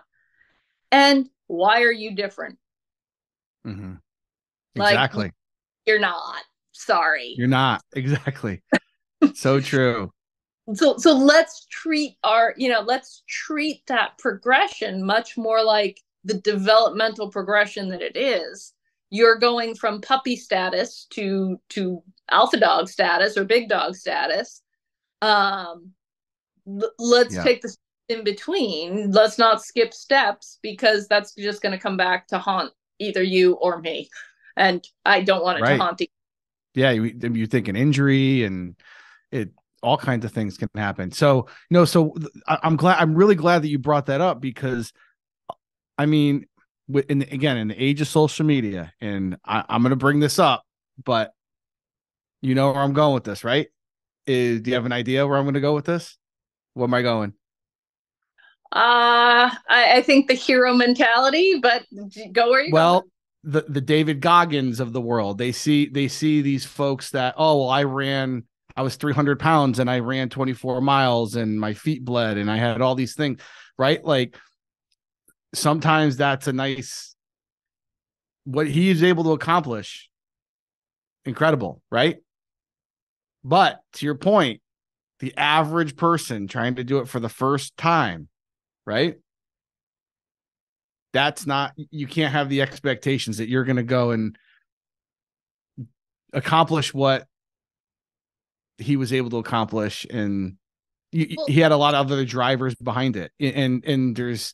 And why are you different? Mm-hmm. Exactly. Like, you're not. Sorry. You're not. Exactly. So true. So let's treat that progression much more like the developmental progression that it is. You're going from puppy status to alpha dog status or big dog status. Let's take the in between. Let's not skip steps, because that's just going to come back to haunt either you or me. And I don't want it to haunt you. Yeah, you think an injury and it all kinds of things can happen. So, I'm really glad that you brought that up because I mean, again, in the age of social media, and I'm going to bring this up, but you know where I'm going with this, right? Do you have an idea where I'm going to go with this? Where am I going? I think the hero mentality, but go where you going. Well, the David Goggins of the world, they see these folks that, oh, well, I was 300 pounds and I ran 24 miles and my feet bled and I had all these things, right? Like sometimes that's a nice, what he is able to accomplish. Incredible, right? But to your point, the average person trying to do it for the first time, right? That's not, you can't have the expectations that you're going to go and accomplish what he was able to accomplish. And he had a lot of other drivers behind it. And there's,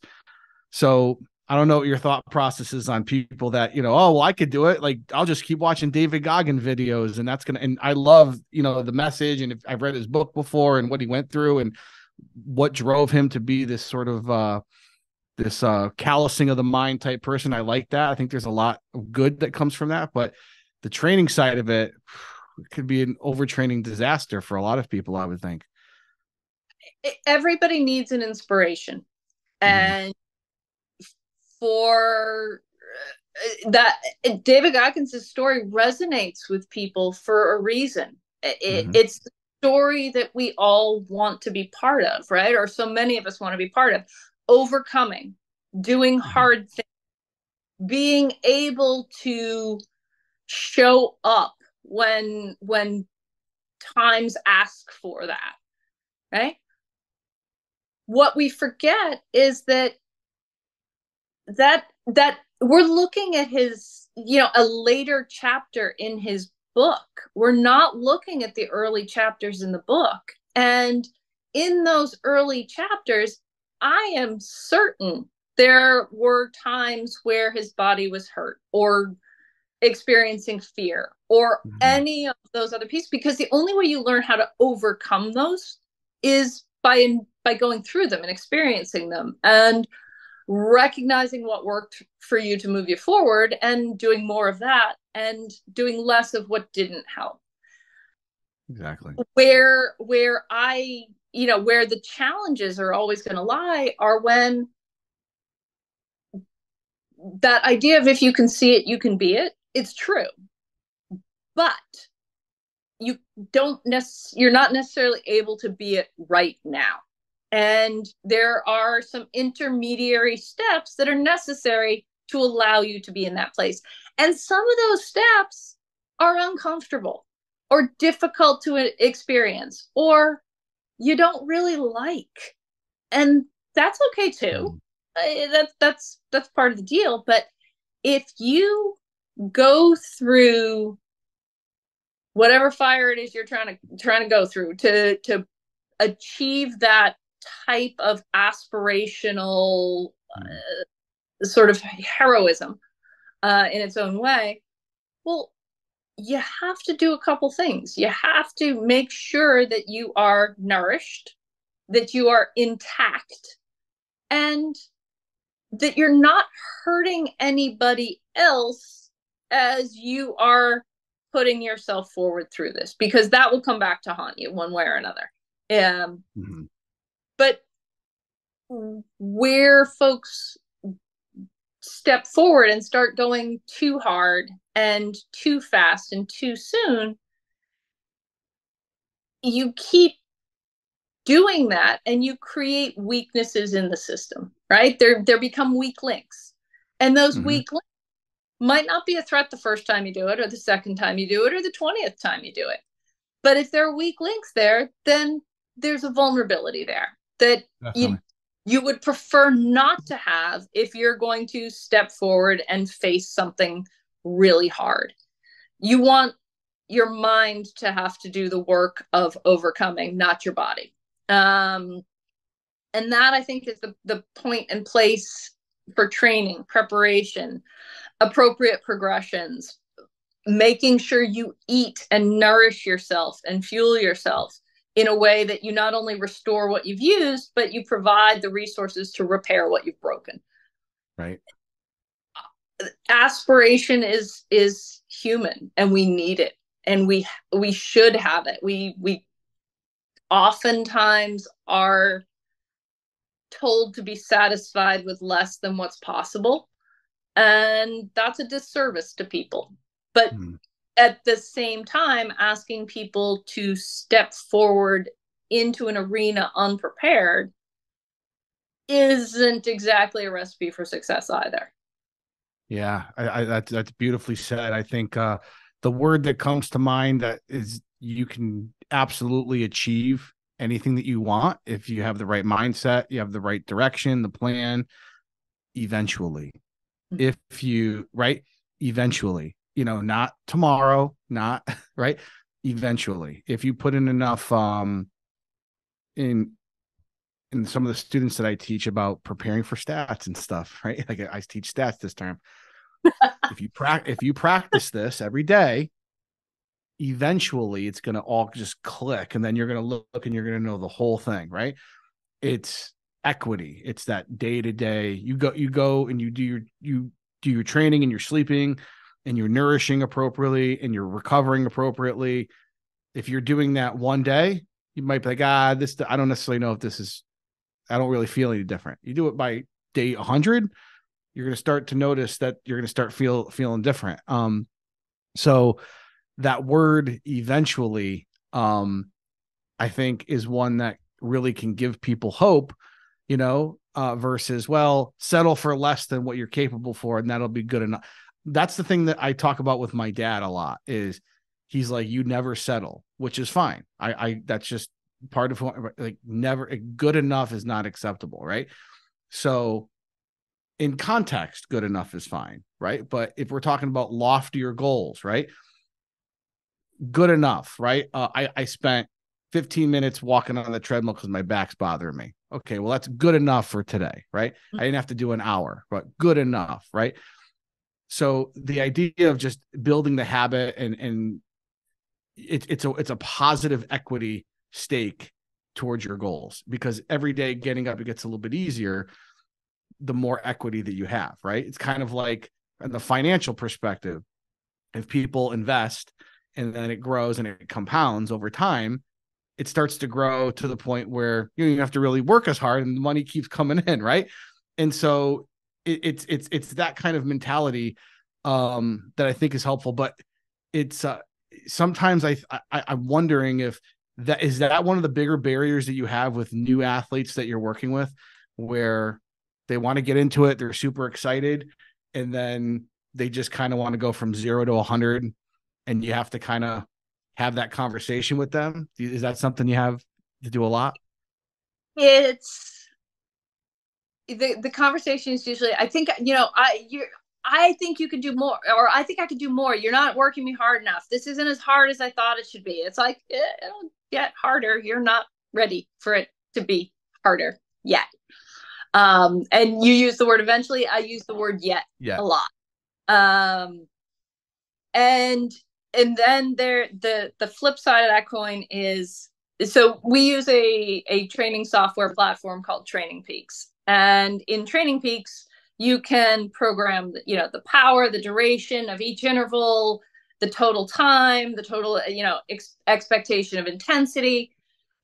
so I don't know what your thought process is on people that, oh, well, I could do it. Like, I'll just keep watching David Goggin videos and that's going to, and I love, the message. And if I've read his book before and what he went through and what drove him to be this sort of, this callousing of the mind type person. I like that. I think there's a lot of good that comes from that, but the training side of it could be an overtraining disaster for a lot of people, I would think. Everybody needs an inspiration. And for that, David Goggins' story resonates with people for a reason. It's the story that we all want to be part of, right? Or so many of us want to be part of. Overcoming, doing hard things, being able to show up when times ask for that, right? What we forget is that we're looking at his, a later chapter in his book. We're not looking at the early chapters in the book. And in those early chapters, I am certain there were times where his body was hurt or experiencing fear or any of those other pieces, because the only way you learn how to overcome those is by going through them and experiencing them and recognizing what worked for you to move you forward and doing more of that and doing less of what didn't help. Exactly. Where the challenges are always going to lie are when that idea of if you can see it, you can be it. It's true. But you're not necessarily able to be it right now. And there are some intermediary steps that are necessary to allow you to be in that place. And some of those steps are uncomfortable or difficult to experience or you don't really like. And that's okay too. That's part of the deal. But if you go through whatever fire it is you're trying to go through to achieve that type of aspirational sort of heroism in its own way, well, you have to do a couple things. You have to make sure that you are nourished, that you are intact, and that you're not hurting anybody else as you are putting yourself forward through this, because that will come back to haunt you one way or another. But where folks step forward and start going too hard and too fast and too soon, you keep doing that and you create weaknesses in the system, right? There become weak links. And those weak links might not be a threat the first time you do it or the second time you do it or the 20th time you do it. But if there are weak links there, then there's a vulnerability there that you would prefer not to have if you're going to step forward and face something really hard. You want your mind to have to do the work of overcoming, not your body. And that, I think, is the point and place for training, preparation, appropriate progressions, making sure you eat and nourish yourself and fuel yourself in a way that you not only restore what you've used, but you provide the resources to repair what you've broken. Right. Aspiration is human, and we need it, and we should have it. We oftentimes are told to be satisfied with less than what's possible, and that's a disservice to people. But at the same time, asking people to step forward into an arena unprepared isn't exactly a recipe for success either. Yeah, that's beautifully said. I think the word that comes to mind that is you can absolutely achieve anything that you want if you have the right mindset, you have the right direction, the plan. Eventually, if you right, eventually, not tomorrow, not right. Eventually, if you put in enough, in some of the students that I teach about preparing for stats and stuff, right? Like I teach stats this term. If you practice this every day, eventually it's going to all just click, and then you're going to look and you're going to know the whole thing, right? It's equity. It's that day to day. You go and you do your training, and you're sleeping and you're nourishing appropriately and you're recovering appropriately. If you're doing that one day, you might be like, I don't necessarily know if this is, I don't really feel any different. You do it by day 100, you're going to start to notice that you're going to start feeling different. So that word eventually, I think is one that really can give people hope, versus, well, settle for less than what you're capable for, and that'll be good enough. That's the thing that I talk about with my dad a lot is he's like, you never settle, which is fine. That's just part of like never good enough is not acceptable. Right. So in context, good enough is fine. Right. But if we're talking about loftier goals, right, good enough, right? I spent 15 minutes walking on the treadmill because my back's bothering me. Okay, well, that's good enough for today, right? I didn't have to do an hour, but good enough, right? So the idea of just building the habit and it's a positive equity stake towards your goals, because every day getting up, it gets a little bit easier the more equity that you have, right? It's kind of like in the financial perspective, if people invest and then it grows and it compounds over time, it starts to grow to the point where you don't have to really work as hard and the money keeps coming in, right? And so it's that kind of mentality that I think is helpful. But it's sometimes I'm wondering if that one of the bigger barriers that you have with new athletes that you're working with, where they want to get into it, they're super excited, and then they just kind of want to go from 0 to 100, and you have to kind of have that conversation with them. Is that something you have to do a lot? It's the conversation is usually, I think, I think you could do more, or I think I could do more. You're not working me hard enough. This isn't as hard as I thought it should be. It's like, it'll get harder. You're not ready for it to be harder yet. And you use the word eventually. I use the word yet a lot. And then the flip side of that coin is, so we use a training software platform called Training Peaks. And in Training Peaks, you can program the power, the duration of each interval, the total time, the total expectation of intensity.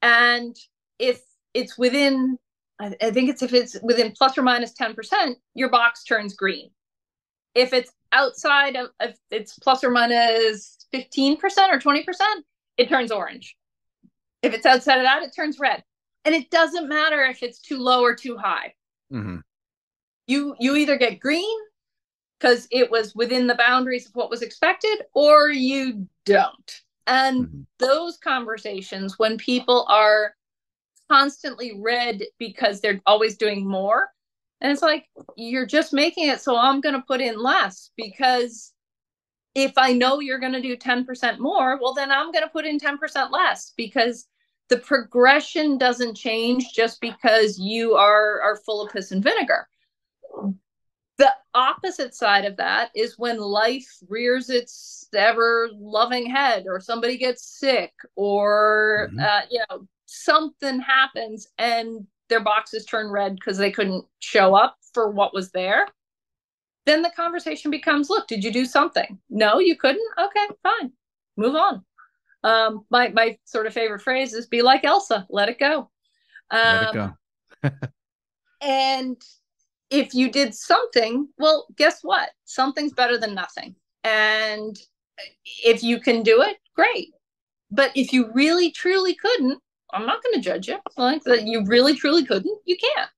And if it's within, I think if it's within plus or minus 10%, your box turns green. If it's outside of it's plus or minus 15% or 20%, it turns orange. If it's outside of that, it turns red. And it doesn't matter if it's too low or too high. Mm-hmm. You either get green because it was within the boundaries of what was expected, or you don't. And those conversations, when people are constantly red because they're always doing more, and it's like, you're just making it so I'm going to put in less, because if I know you're going to do 10% more, well, then I'm going to put in 10% less, because the progression doesn't change just because you are full of piss and vinegar. The opposite side of that is when life rears its ever loving head, or somebody gets sick, or Mhm. something happens and their boxes turn red because they couldn't show up for what was there. Then the conversation becomes, look, did you do something? No, you couldn't. Okay, fine, move on. My sort of favorite phrase is, be like Elsa, let it go. Let it um, go. and if you did something, well, guess what? Something's better than nothing. And if you can do it, great. But if you really truly couldn't, I'm not going to judge you. Like that, you really truly couldn't, you can't.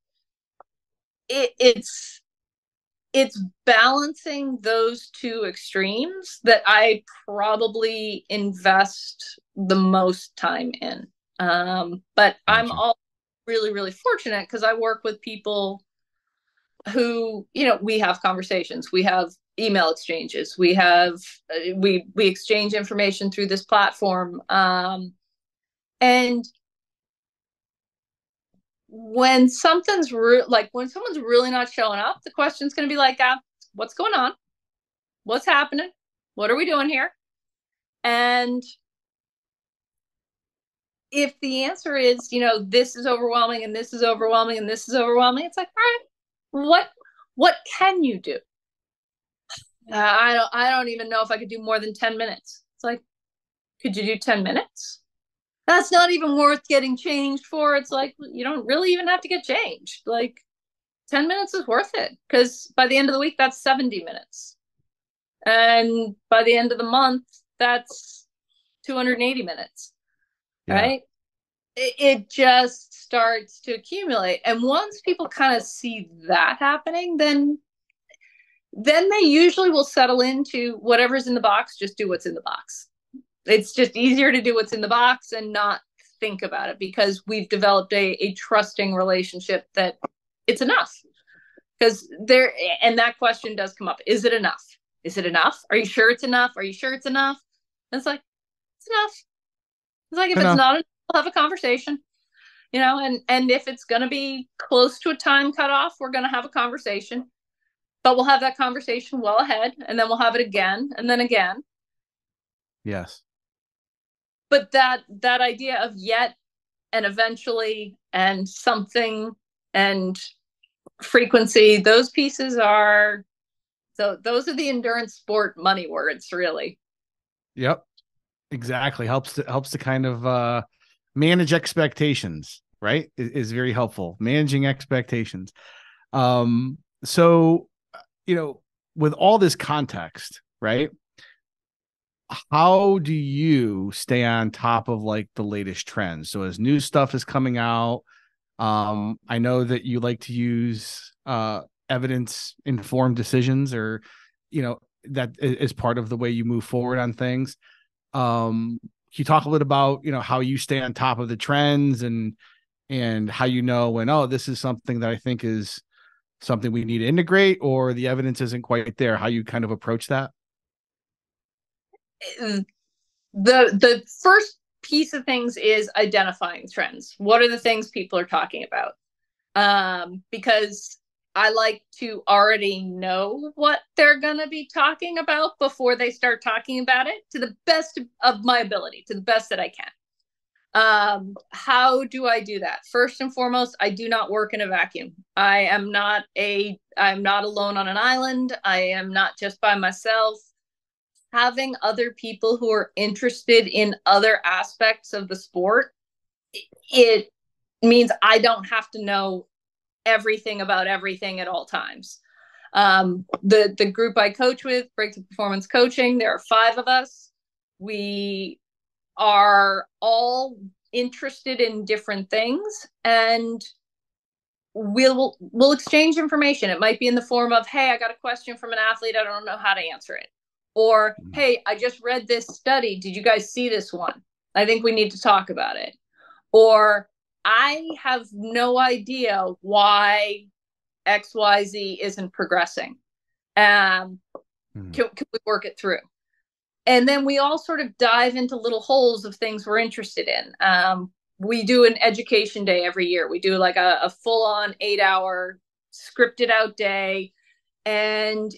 It's balancing those two extremes that I probably invest the most time in. But I'm Gotcha. all really, really fortunate because I work with people who, we have conversations, we have email exchanges, we exchange information through this platform. And when when someone's really not showing up, the question's going to be like, what's going on? What's happening? What are we doing here? And if the answer is, this is overwhelming and this is overwhelming and this is overwhelming, it's like, all right, what can you do? I don't even know if I could do more than 10 minutes. It's like, could you do 10 minutes? That's not even worth getting changed for. It's like, you don't really even have to get changed. Like, 10 minutes is worth it, because by the end of the week, that's 70 minutes. And by the end of the month, that's 280 minutes, Yeah. right? It just starts to accumulate. And once people kind of see that happening, then they usually will settle into whatever's in the box, just do what's in the box. It's just easier to do what's in the box and not think about it, because we've developed a trusting relationship that it's enough. Because and that question does come up. Is it enough? Is it enough? Are you sure it's enough? Are you sure it's enough? And it's like, it's enough. It's like, if it's Enough. not enough, we'll have a conversation, and if it's going to be close to a time cutoff, we're going to have a conversation, but we'll have that conversation well ahead, and then we'll have it again and then again. Yes. But that idea of yet and eventually and something and frequency, those pieces are, so those are the endurance sport money words, really. Yep. Exactly. Helps to kind of manage expectations, right? Is very helpful. Managing expectations. So with all this context, right? How do you stay on top of like the latest trends? So as new stuff is coming out, I know that you like to use evidence informed decisions, or that is part of the way you move forward on things. Can you talk a little about how you stay on top of the trends, and how when, oh, this is something that I think is something we need to integrate, or the evidence isn't quite there, how you kind of approach that? The first piece of things is identifying trends. What are the things people are talking about? Because I like to already know what they're going to be talking about before they start talking about it, to the best of my ability, to the best that I can. How do I do that? First and foremost, I do not work in a vacuum. I'm not alone on an island. I am not just by myself. Having other people who are interested in other aspects of the sport, it means I don't have to know everything about everything at all times. The group I coach with, Breakthrough Performance Coaching, there are 5 of us. We are all interested in different things, and we'll exchange information. It might be in the form of, hey, I got a question from an athlete, I don't know how to answer it. Or, hey, I just read this study, did you guys see this one? I think we need to talk about it. Or, I have no idea why XYZ isn't progressing. Can we work it through? And then we all sort of dive into little holes of things we're interested in. We do an education day every year. We do like a full-on 8-hour scripted out day. And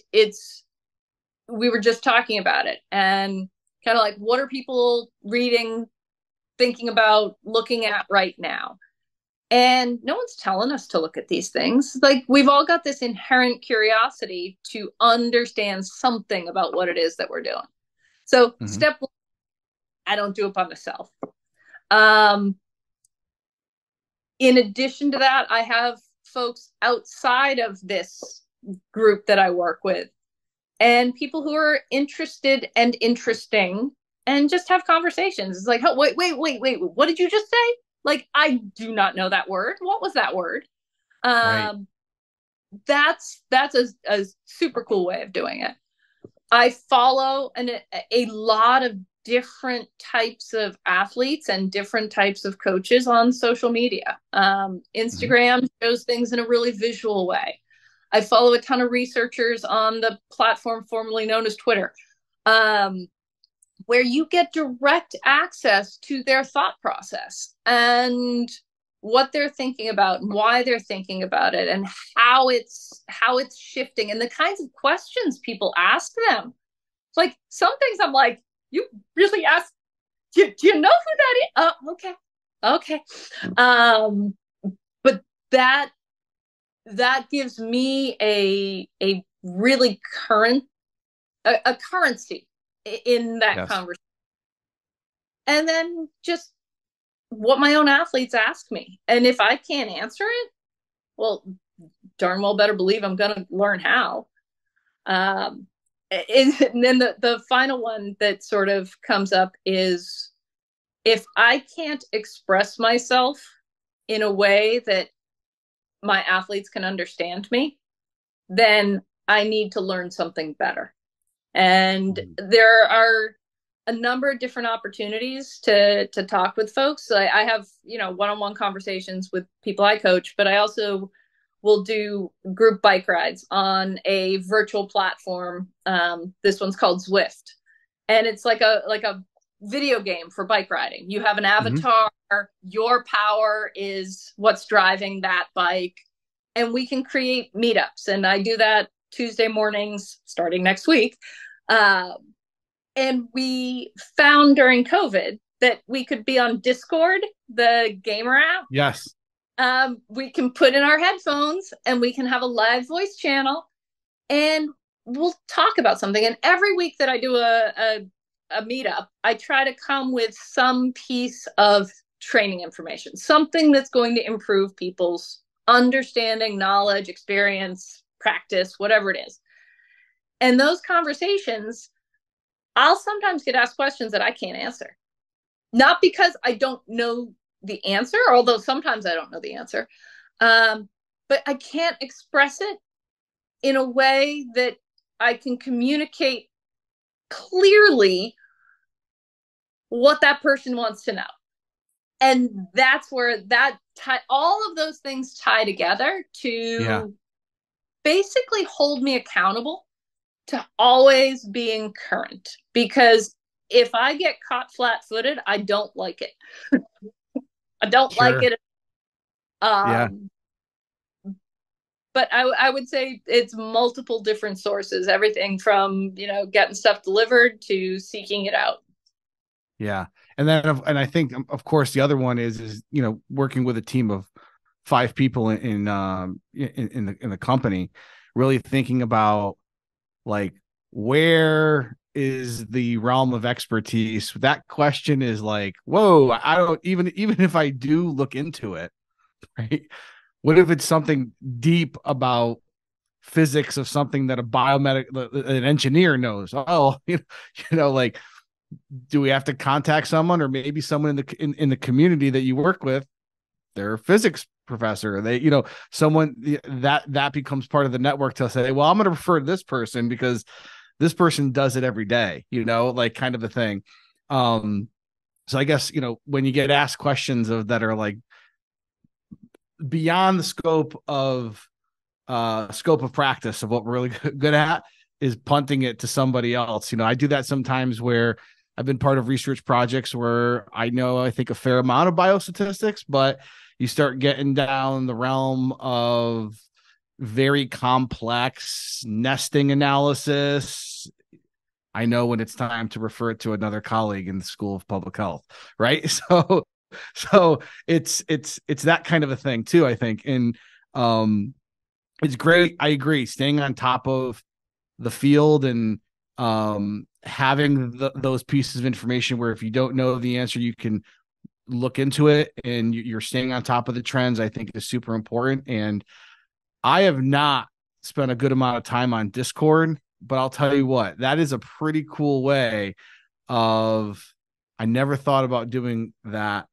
we were just talking about it and kind of like, what are people reading, thinking about, looking at right now? And no one's telling us to look at these things. Like, we've all got this inherent curiosity to understand something about what it is that we're doing. So step one, I don't do it by myself. In addition to that, I have folks outside of this group that I work with and people who are interested and interesting and just have conversations. It's like, oh, wait, what did you just say? Like, I do not know that word. What was that word? Right. That's a super cool way of doing it. I follow a lot of different types of athletes and different types of coaches on social media. Instagram shows things in a really visual way. I follow a ton of researchers on the platform formerly known as Twitter, where you get direct access to their thought process and what they're thinking about and why they're thinking about it and how it's shifting and the kinds of questions people ask them. It's like, some things I'm like, you really ask, do you know who that is? Oh, okay. But that gives me a really currency in that conversation. And then just what my own athletes ask me. And if I can't answer it, well, darn well better believe I'm going to learn how. And then the final one that sort of comes up is, if I can't express myself in a way that my athletes can understand me, then I need to learn something better. And there are a number of different opportunities to talk with folks. So I have, one-on-one conversations with people I coach, but I also will do group bike rides on a virtual platform. This one's called Zwift, and it's like a video game for bike riding. You have an avatar, your power is what's driving that bike, and we can create meetups. And I do that Tuesday mornings starting next week. And we found during COVID that we could be on Discord, the gamer app. Yes. We can put in our headphones and we can have a live voice channel and we'll talk about something. And every week that I do a meetup, I try to come with some piece of training information, something that's going to improve people's understanding, knowledge, experience, practice, whatever it is. And those conversations, I'll sometimes get asked questions that I can't answer. Not because I don't know the answer, although sometimes I don't know the answer, but I can't express it in a way that I can communicate clearly what that person wants to know. And that's where all of those things tie together to basically hold me accountable to always being current. Because if I get caught flat-footed, I don't like it. I don't like it. But I would say it's multiple different sources, everything from, getting stuff delivered to seeking it out. Yeah. And I think, of course, the other one is, working with a team of 5 people in the company, really thinking about, like, where is the realm of expertise? That question is like, whoa, I don't even if I do look into it, right? What if it's something deep about physics of something that an engineer knows? Oh, like, do we have to contact someone, or maybe someone in the community that you work with, their physics professor, someone that becomes part of the network to say, well, I'm going to refer to this person because this person does it every day, like, kind of a thing. So I guess, when you get asked questions that are like beyond the scope of practice of what we're really good at, is punting it to somebody else. I do that sometimes where I've been part of research projects where I think a fair amount of biostatistics, but you start getting down the realm of very complex nesting analysis, I know when it's time to refer it to another colleague in the School of Public Health, right? So it's that kind of a thing too, I think. And it's great. I agree. Staying on top of the field and having those pieces of information where if you don't know the answer, you can look into it and you're staying on top of the trends, I think is super important. And I have not spent a good amount of time on Discord, but I'll tell you what, that is a pretty cool way of, I never thought about doing that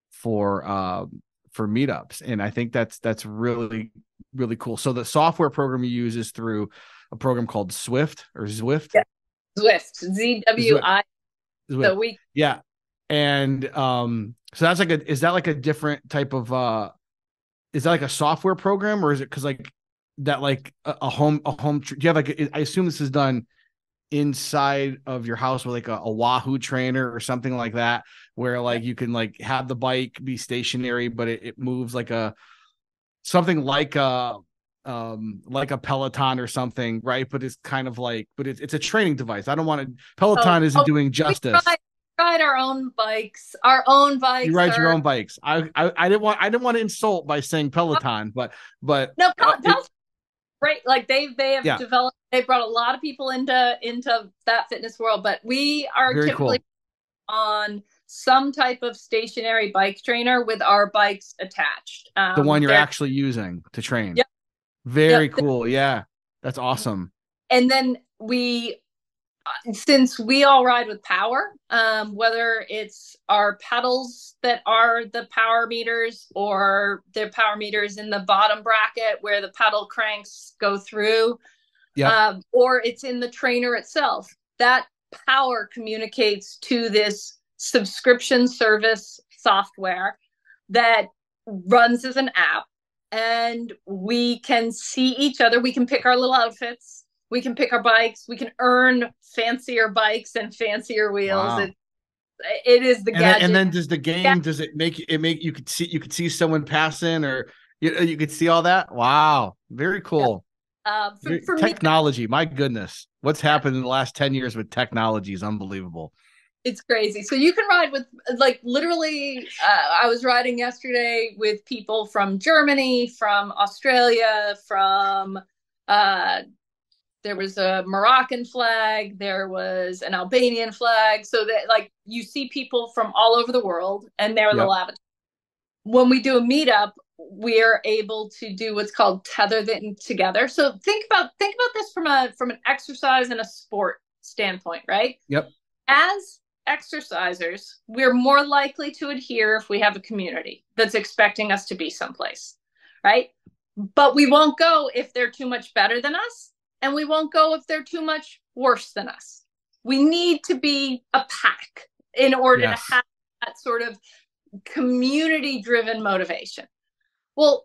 for meetups. And I think that's really, really cool. So the software program you use is through a program called Swift or Zwift. Yeah. Zwift, ZWI. Zwift. So we, yeah. And so that's like is that like a different type of is that like a software program, or is it because like that like a home do you have like I assume this is done inside of your house with like a Wahoo trainer or something like that, where like you can like have the bike be stationary but it moves like a something like a Peloton or something, right? But it's kind of like, but it's a training device. I don't want to, Peloton isn't doing justice. We ride our own bikes. You ride your own bikes. I didn't want to insult by saying Peloton, but no, Peloton's right. Like they have developed, they brought a lot of people into that fitness world, but we are very typically cool. On some type of stationary bike trainer with our bikes attached. The one you're actually using to train. Yep. Very cool. Yeah. That's awesome. And then since we all ride with power, whether it's our pedals that are the power meters or the power meters in the bottom bracket where the pedal cranks go through, or it's in the trainer itself, that power communicates to this subscription service software that runs as an app, and we can see each other. We can pick our little outfits. We can pick our bikes. We can earn fancier bikes and fancier wheels. Wow. It is the gadget. And then does the game, does it make you could see someone passing, or you could see all that? Wow. Very cool. For technology, me, my goodness, what's happened in the last 10 years with technology is unbelievable. It's crazy. So you can ride with, like, literally, I was riding yesterday with people from Germany, from Australia, from, there was a Moroccan flag, there was an Albanian flag. So that, like, you see people from all over the world, and they're the avatar. When we do a meetup, we are able to do what's called tether them together. So think about this from an exercise and a sport standpoint, right? Yep. As exercisers, we're more likely to adhere if we have a community that's expecting us to be someplace, right? But we won't go if they're too much better than us, and we won't go if they're too much worse than us. We need to be a pack in order to have that sort of community-driven motivation. Well,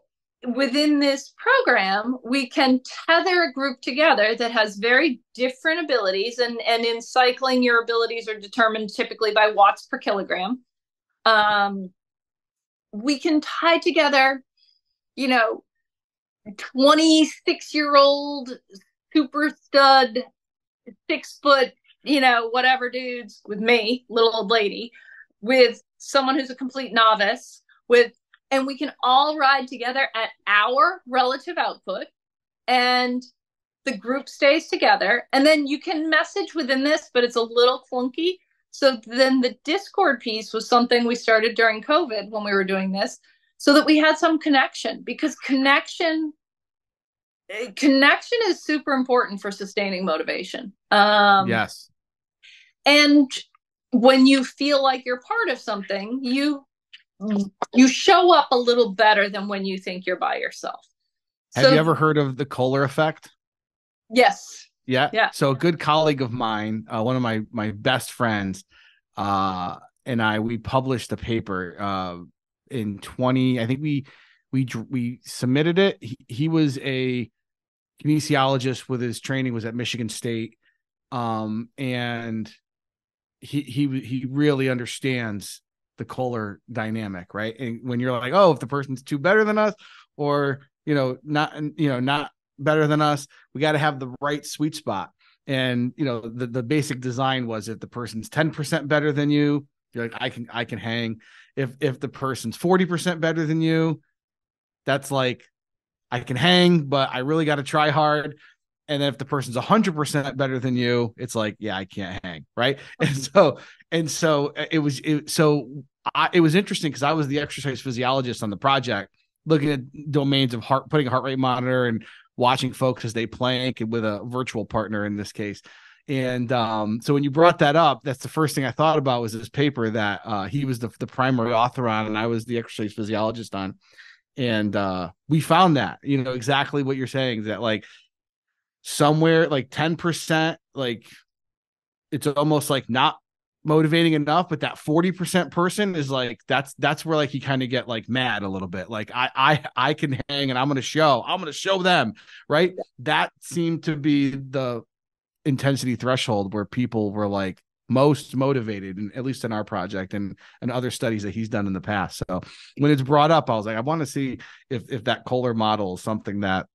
within this program, we can tether a group together that has very different abilities. And in cycling, your abilities are determined typically by watts per kilogram. We can tie together, 26-year-old super stud, 6 foot, whatever dudes with me, little old lady, with someone who's a complete novice, and we can all ride together at our relative output, and the group stays together. And then you can message within this, but it's a little clunky. So then the Discord piece was something we started during COVID when we were doing this, so that we had some connection, because connection is super important for sustaining motivation. Yes. And when you feel like you're part of something, you show up a little better than when you think you're by yourself. Have you ever heard of the Kohler effect? Yes. Yeah. So a good colleague of mine, one of my best friends, and we published a paper in 20. I think we submitted it. He was a kinesiologist with his training was at Michigan State, and he really understands the Kohler dynamic, right? And when you're like, oh, if the person's too better than us, or not better than us. We got to have the right sweet spot. And, the basic design was, if the person's 10% better than you, you're like, I can hang. If the person's 40% better than you, that's like, I can hang, but I really got to try hard. And then if the person's 100% better than you, it's like, yeah, I can't hang. Right. And so it was interesting, because I was the exercise physiologist on the project, looking at domains of putting a heart rate monitor and watching folks as they plank, and with a virtual partner in this case. And so when you brought that up, that's the first thing I thought about, was this paper that he was the primary author on, and I was the exercise physiologist on. And we found that, exactly what you're saying, that like somewhere like 10%, like it's almost like not motivating enough, but that 40% person is like, that's where like you kind of get like mad a little bit, like I can hang, and I'm going to show them, right? That seemed to be the intensity threshold where people were like most motivated, and at least in our project, and other studies that he's done in the past. So when it's brought up, I was like, I want to see if that Kohler model is something that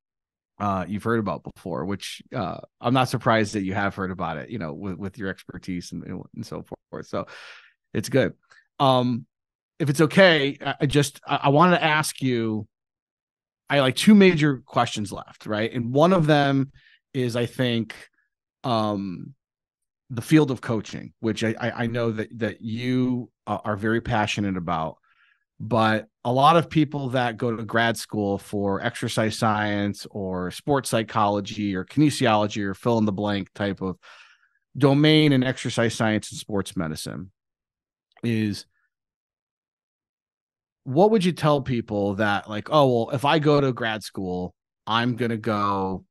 you've heard about before, which I'm not surprised that you have heard about it, with your expertise and so forth. So it's good. If it's okay, I wanted to ask you, I like two major questions left, right? And one of them is, I think, the field of coaching, which I know that you are very passionate about. But a lot of people that go to grad school for exercise science or sports psychology or kinesiology or fill in the blank type of domain in exercise science and sports medicine, is, what would you tell people that like, oh, well, if I go to grad school, I'm going to go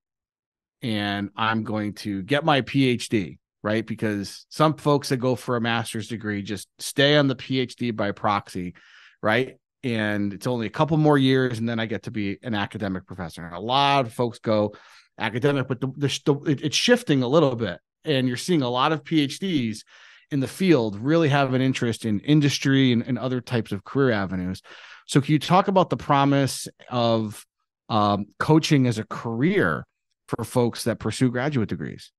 and I'm going to get my PhD, right? Because some folks that go for a master's degree just stay on the PhD by proxy, right? And it's only a couple more years, and then I get to be an academic professor. And a lot of folks go academic, but it's shifting a little bit. And you're seeing a lot of PhDs in the field really have an interest in industry and other types of career avenues. So can you talk about the promise of coaching as a career for folks that pursue graduate degrees?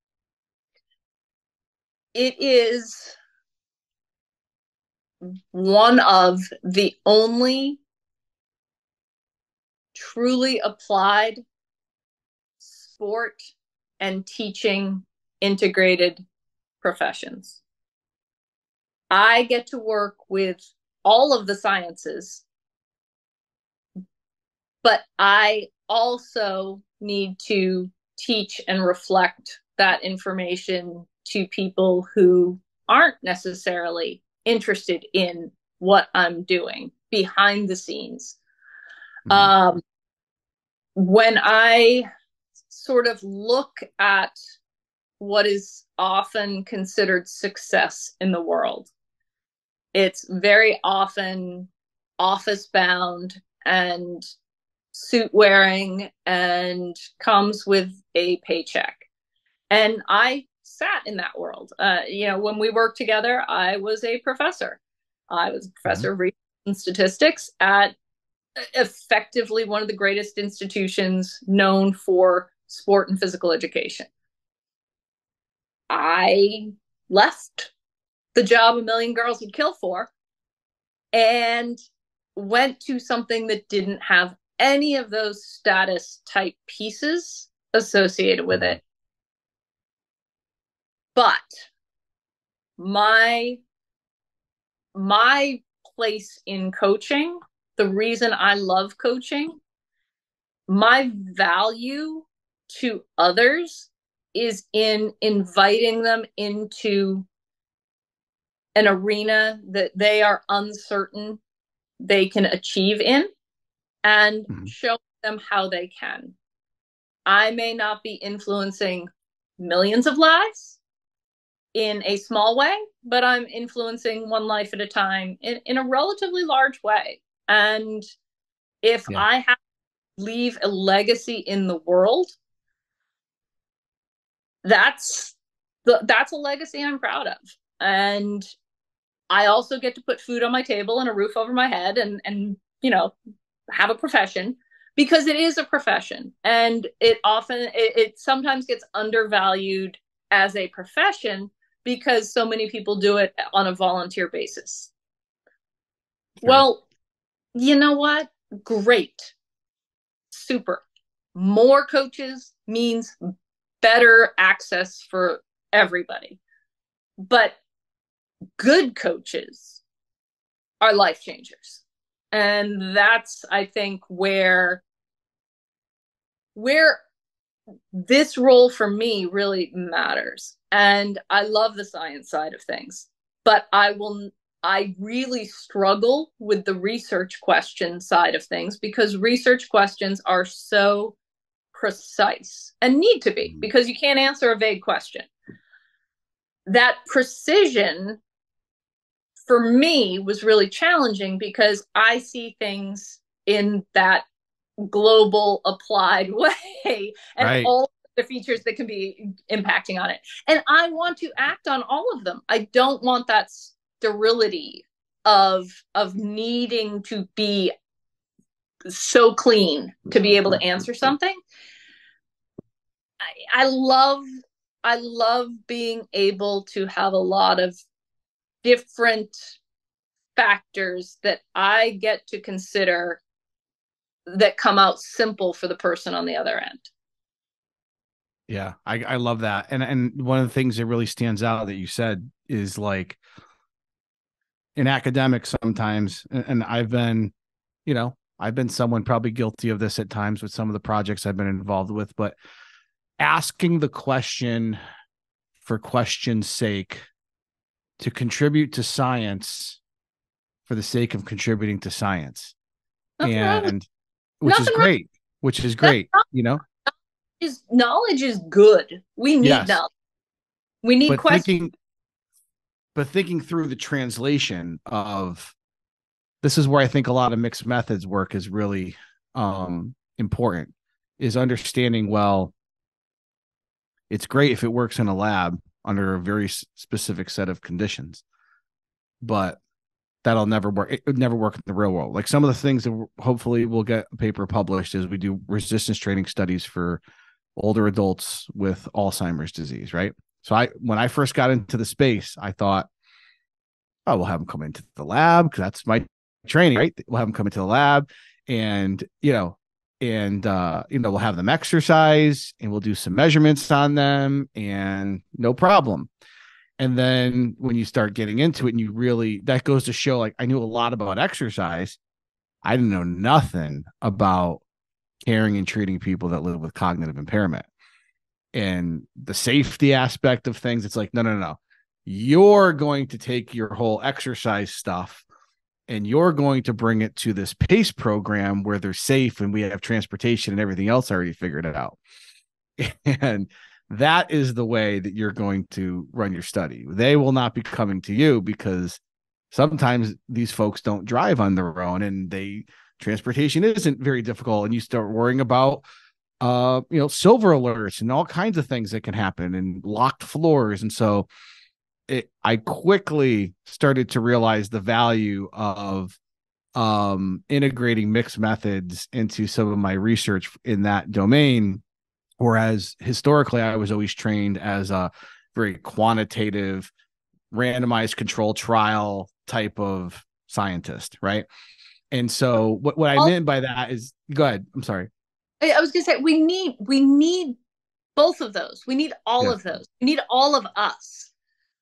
It is one of the only truly applied sport and teaching integrated professions. I get to work with all of the sciences, but I also need to teach and reflect that information to people who aren't necessarily interested in what I'm doing behind the scenes. Mm-hmm. When I sort of look at what is often considered success in the world, it's very often office bound and suit wearing and comes with a paycheck. And I sat in that world. When we worked together, I was a professor. I was a professor of research and statistics at effectively one of the greatest institutions known for sport and physical education. I left the job a million girls would kill for and went to something that didn't have any of those status type pieces associated with it. But my place in coaching, the reason I love coaching, my value to others is in inviting them into an arena that they are uncertain they can achieve in, and showing them how they can. I may not be influencing millions of lives in a small way, but I'm influencing one life at a time in a relatively large way. And if I have to leave a legacy in the world, that's a legacy I'm proud of. And I also get to put food on my table and a roof over my head and have a profession. because it is a profession, and it sometimes gets undervalued as a profession because so many people do it on a volunteer basis. Sure. Well, you know what? Great. Super. More coaches means better access for everybody. But good coaches are life changers. And that's, I think, where this role for me really matters. And I love the science side of things, but I really struggle with the research question side of things, because research questions are so precise and need to be, because you can't answer a vague question. That precision for me was really challenging because I see things in that global applied way and right. all the features that can be impacting on it. And I want to act on all of them. I don't want that sterility of needing to be so clean to be able to answer something. I love being able to have a lot of different factors that I get to consider that come out simple for the person on the other end. Yeah, I love that. And one of the things that really stands out that you said is, like, in academics sometimes, and I've been someone probably guilty of this at times with some of the projects I've been involved with, but asking the question for question's sake, to contribute to science for the sake of contributing to science. Which is great, knowledge is good. We need knowledge. We need questions. But thinking through the translation of, this is where I think a lot of mixed methods work is really important, is understanding, well, it's great if it works in a lab under a very specific set of conditions, but that'll never work. It would never work in the real world. Like, some of the things that hopefully we'll get a paper published is we do resistance training studies for older adults with Alzheimer's disease, right? So when I first got into the space, I thought, oh, we'll have them come into the lab because that's my training, right? We'll have them come into the lab, and we'll have them exercise, and we'll do some measurements on them, and no problem. And then when you start getting into it, and that goes to show, like, I knew a lot about exercise. I didn't know nothing about caring and treating people that live with cognitive impairment and the safety aspect of things. It's like, no. You're going to take your whole exercise stuff and you're going to bring it to this PACE program where they're safe and we have transportation and everything else already figured it out. And that is the way that you're going to run your study. They will not be coming to you because sometimes these folks don't drive on their own, and transportation isn't very difficult. And you start worrying about, silver alerts and all kinds of things that can happen, and locked floors. And so I quickly started to realize the value of integrating mixed methods into some of my research in that domain. Whereas historically, I was always trained as a very quantitative, randomized control trial type of scientist, right? And so what I meant by that is, go ahead. I'm sorry. I was going to say, we need both of those. We need all of those. We need all of us,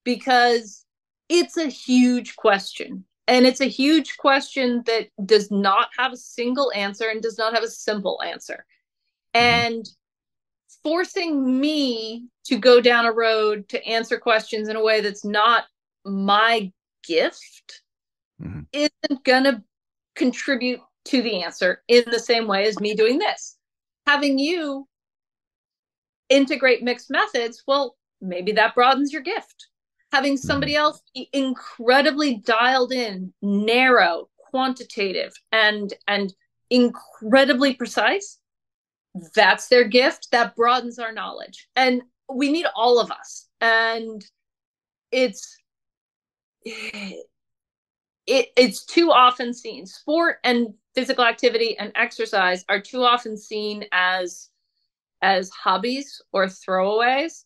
because it's a huge question. And it's a huge question that does not have a single answer and does not have a simple answer. And forcing me to go down a road to answer questions in a way that's not my gift isn't going to contribute to the answer in the same way as me doing this. Having you integrate mixed methods, well, maybe that broadens your gift. Having somebody else be incredibly dialed in, narrow, quantitative, and incredibly precise, that's their gift. That broadens our knowledge. And we need all of us. And it's too often seen. Sport and physical activity and exercise are too often seen as hobbies or throwaways.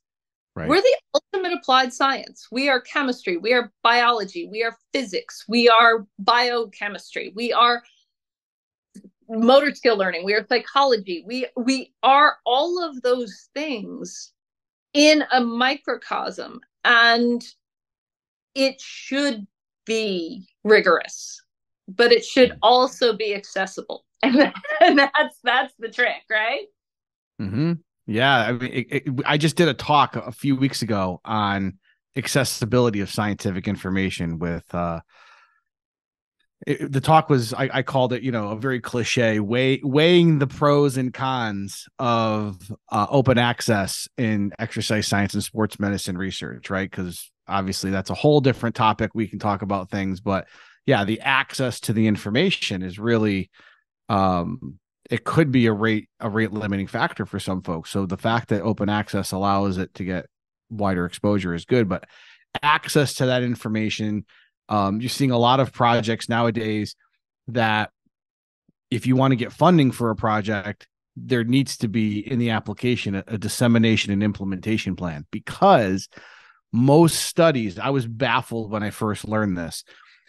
Right. We're the ultimate applied science. We are chemistry, we are biology, we are physics, we are biochemistry, we are motor skill learning, we are psychology. We are all of those things in a microcosm, and it should be rigorous, but it should also be accessible. And that's the trick, right? Mm-hmm. Yeah. I mean, I just did a talk a few weeks ago on accessibility of scientific information with, the talk was, I called it, a very cliche weighing the pros and cons of open access in exercise science and sports medicine research, right? Because obviously that's a whole different topic. We can talk about things, but yeah, the access to the information is really, it could be a rate limiting factor for some folks. So the fact that open access allows it to get wider exposure is good, but access to that information, you're seeing a lot of projects nowadays that if you want to get funding for a project, there needs to be in the application a dissemination and implementation plan, because most studies, I was baffled when I first learned this,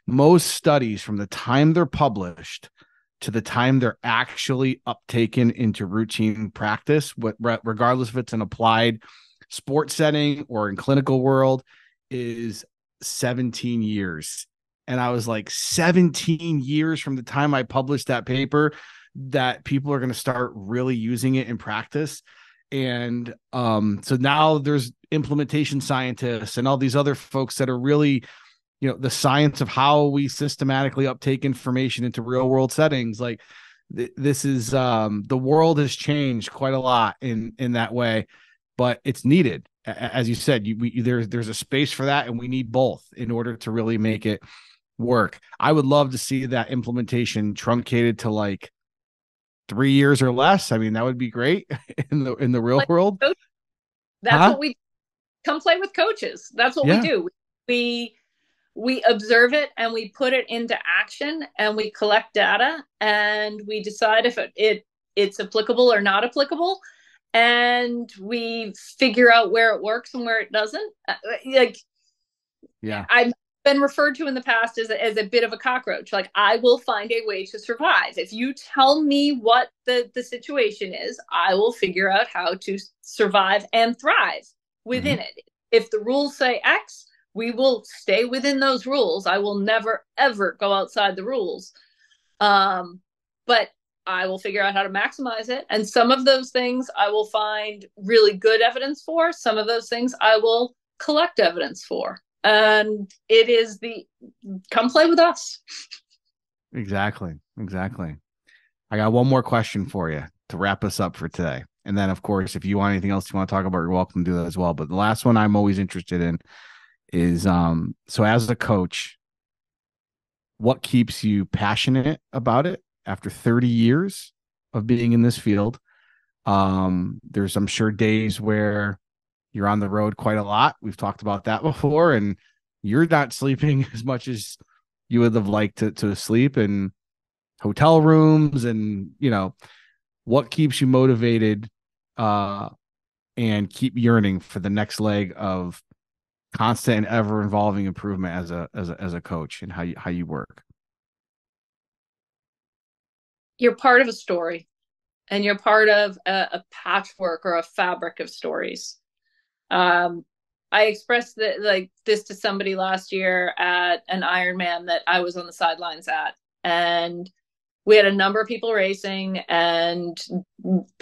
most studies from the time they're published to the time they're actually uptaken into routine practice, regardless if it's an applied sports setting or in clinical world, is 17 years. And I was like, 17 years from the time I published that paper that people are going to start really using it in practice. And so now there's implementation scientists and all these other folks that are really, the science of how we systematically uptake information into real world settings. Like this is, the world has changed quite a lot in that way, but it's needed. As you said, there's a space for that, and we need both in order to really make it work. I would love to see that implementation truncated to like 3 years or less. I mean, that would be great in the real world. That's what we come play with coaches. That's what we do. We observe it and we put it into action, and we collect data, and we decide if it's applicable or not applicable, and we figure out where it works and where it doesn't. I've been referred to in the past as a bit of a cockroach. Like, I will find a way to survive. If you tell me what the situation is, I will figure out how to survive and thrive within it. If the rules say X, we will stay within those rules. I will never, ever go outside the rules. But I will figure out how to maximize it. And some of those things I will find really good evidence for. Some of those things I will collect evidence for. And it is come play with us. Exactly. I got one more question for you to wrap us up for today. And then, of course, if you want anything else you want to talk about, you're welcome to do that as well. But the last one I'm always interested in is, so as a coach, what keeps you passionate about it after 30 years of being in this field? There's, I'm sure, days where you're on the road quite a lot. We've talked about that before, and you're not sleeping as much as you would have liked to sleep in hotel rooms. And, what keeps you motivated, and keep yearning for the next leg of constant and ever evolving improvement as a coach, and how you work? You're part of a story, and you're part of a patchwork or a fabric of stories. I expressed this to somebody last year at an Ironman that I was on the sidelines at, and we had a number of people racing, and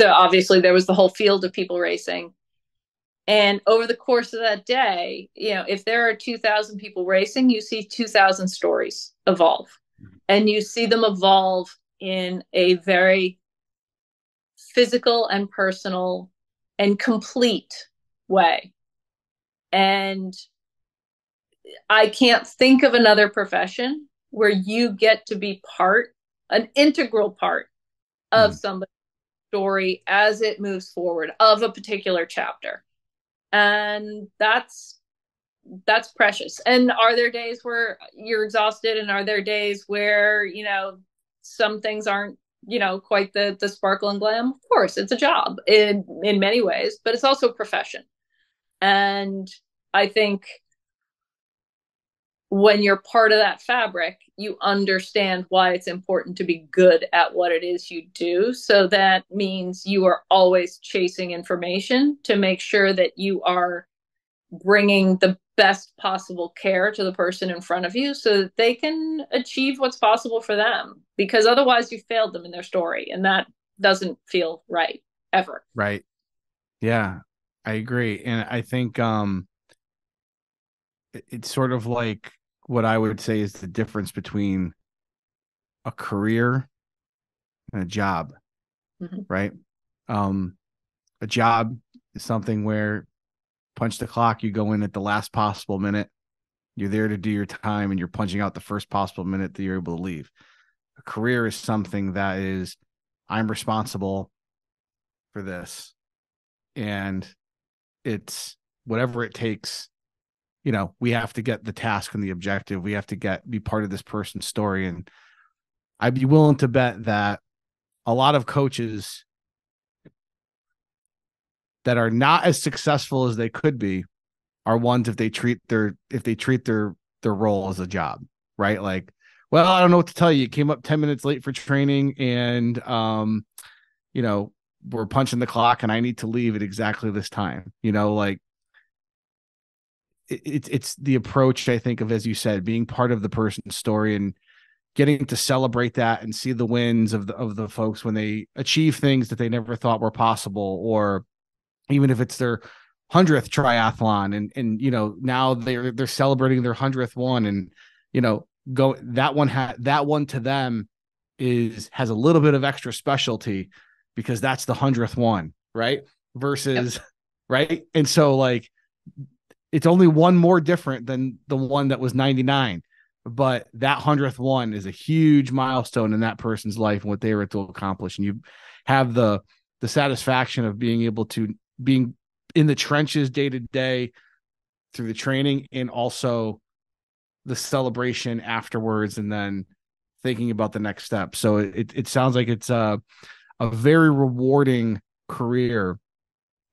obviously there was the whole field of people racing. And over the course of that day, if there are 2,000 people racing, you see 2,000 stories evolve, and you see them evolve in a very physical and personal and complete way. And I can't think of another profession where you get to be an integral part of somebody's story as it moves forward, of a particular chapter. And that's that's precious. And are there days where you're exhausted, and are there days where, some things aren't, quite the sparkle and glam? Of course, it's a job in many ways, but it's also a profession. And I think when you're part of that fabric, you understand why it's important to be good at what it is you do. So that means you are always chasing information to make sure that you are bringing the best possible care to the person in front of you so that they can achieve what's possible for them, because otherwise you failed them in their story, and that doesn't feel right ever. Right. Yeah, I agree. And I think it's sort of like what I would say is the difference between a career and a job, Mm-hmm. right? A job is something where punch the clock, you go in at the last possible minute, you're there to do your time, and you're punching out the first possible minute that you're able to leave. A career is something that is, I'm responsible for this, and it's whatever it takes. We have to get the task and the objective. We have to be part of this person's story. And I'd be willing to bet that a lot of coaches that are not as successful as they could be are ones if they treat their role as a job, right? Like, well, I don't know what to tell you. You came up 10 minutes late for training, and we're punching the clock, and I need to leave at exactly this time. Like, it's the approach, I think, of, as you said, being part of the person's story and getting to celebrate that and see the wins of the folks when they achieve things that they never thought were possible, or even if it's their 100th triathlon, and now they're celebrating their 100th one, and go that one to them has a little bit of extra specialty because that's the 100th one, right? Versus yep. Right. And so, like, it's only one more different than the one that was 99, but that 100th one is a huge milestone in that person's life and what they were able to accomplish. And you have the satisfaction of being able to being in the trenches day to day through the training, and also the celebration afterwards, and then thinking about the next step. So it sounds like it's a very rewarding career,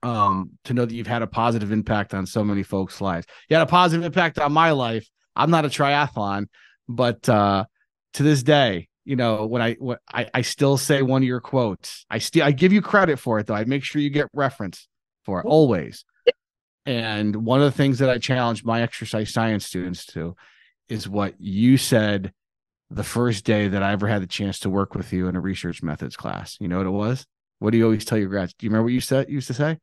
to know that you've had a positive impact on so many folks' lives. You had a positive impact on my life. I'm not a triathlon, but to this day, when I still say one of your quotes, I give you credit for it, though. I make sure you get reference for it always. And one of the things that I challenge my exercise science students to is what you said the first day that I ever had the chance to work with you in a research methods class. You know what it was? What do you always tell your grads? Do you remember what you used to say?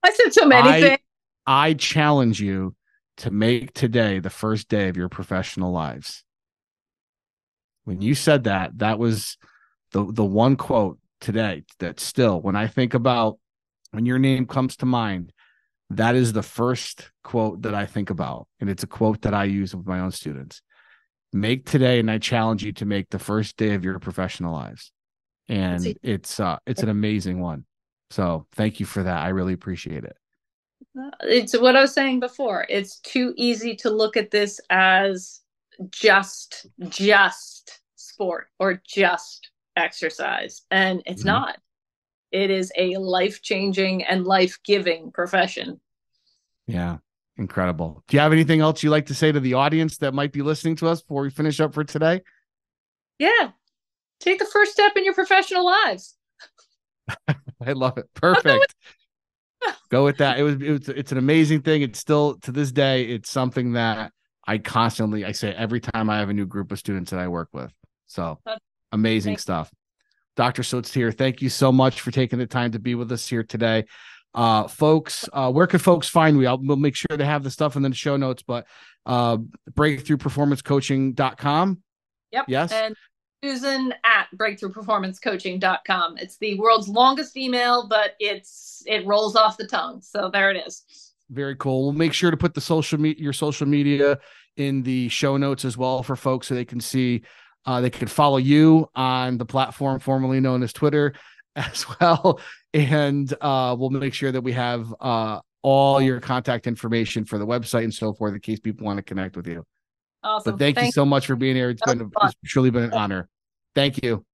I said so many things. I challenge you to make today the first day of your professional lives. When you said that, that was the one quote today that still, when I think about when your name comes to mind, that is the first quote that I think about. And it's a quote that I use with my own students. Make today, and I challenge you to make the first day of your professional lives. And it's an amazing one. So thank you for that. I really appreciate it. It's what I was saying before. It's too easy to look at this as just sport or just exercise. And it's not. It is a life-changing and life-giving profession. Yeah. Incredible. Do you have anything else you'd like to say to the audience that might be listening to us before we finish up for today? Yeah. Take the first step in your professional lives. I love it. Perfect. Go with that. It's an amazing thing. It's still, to this day, it's something that I say every time I have a new group of students that I work with. So amazing stuff. Dr. Sotir, thank you so much for taking the time to be with us here today. Folks, where could folks find me? We'll make sure to have the stuff in the show notes, but breakthroughperformancecoaching.com. Yep. Yes. And Susan at breakthroughperformancecoaching.com. It's the world's longest email, but it rolls off the tongue. So there it is. Very cool. We'll make sure to put your social media in the show notes as well for folks so they can see, they can follow you on the platform formerly known as Twitter as well. And we'll make sure that we have all your contact information for the website and so forth in case people want to connect with you. Awesome. But thank you so much for being here. It's truly been an honor. Thank you.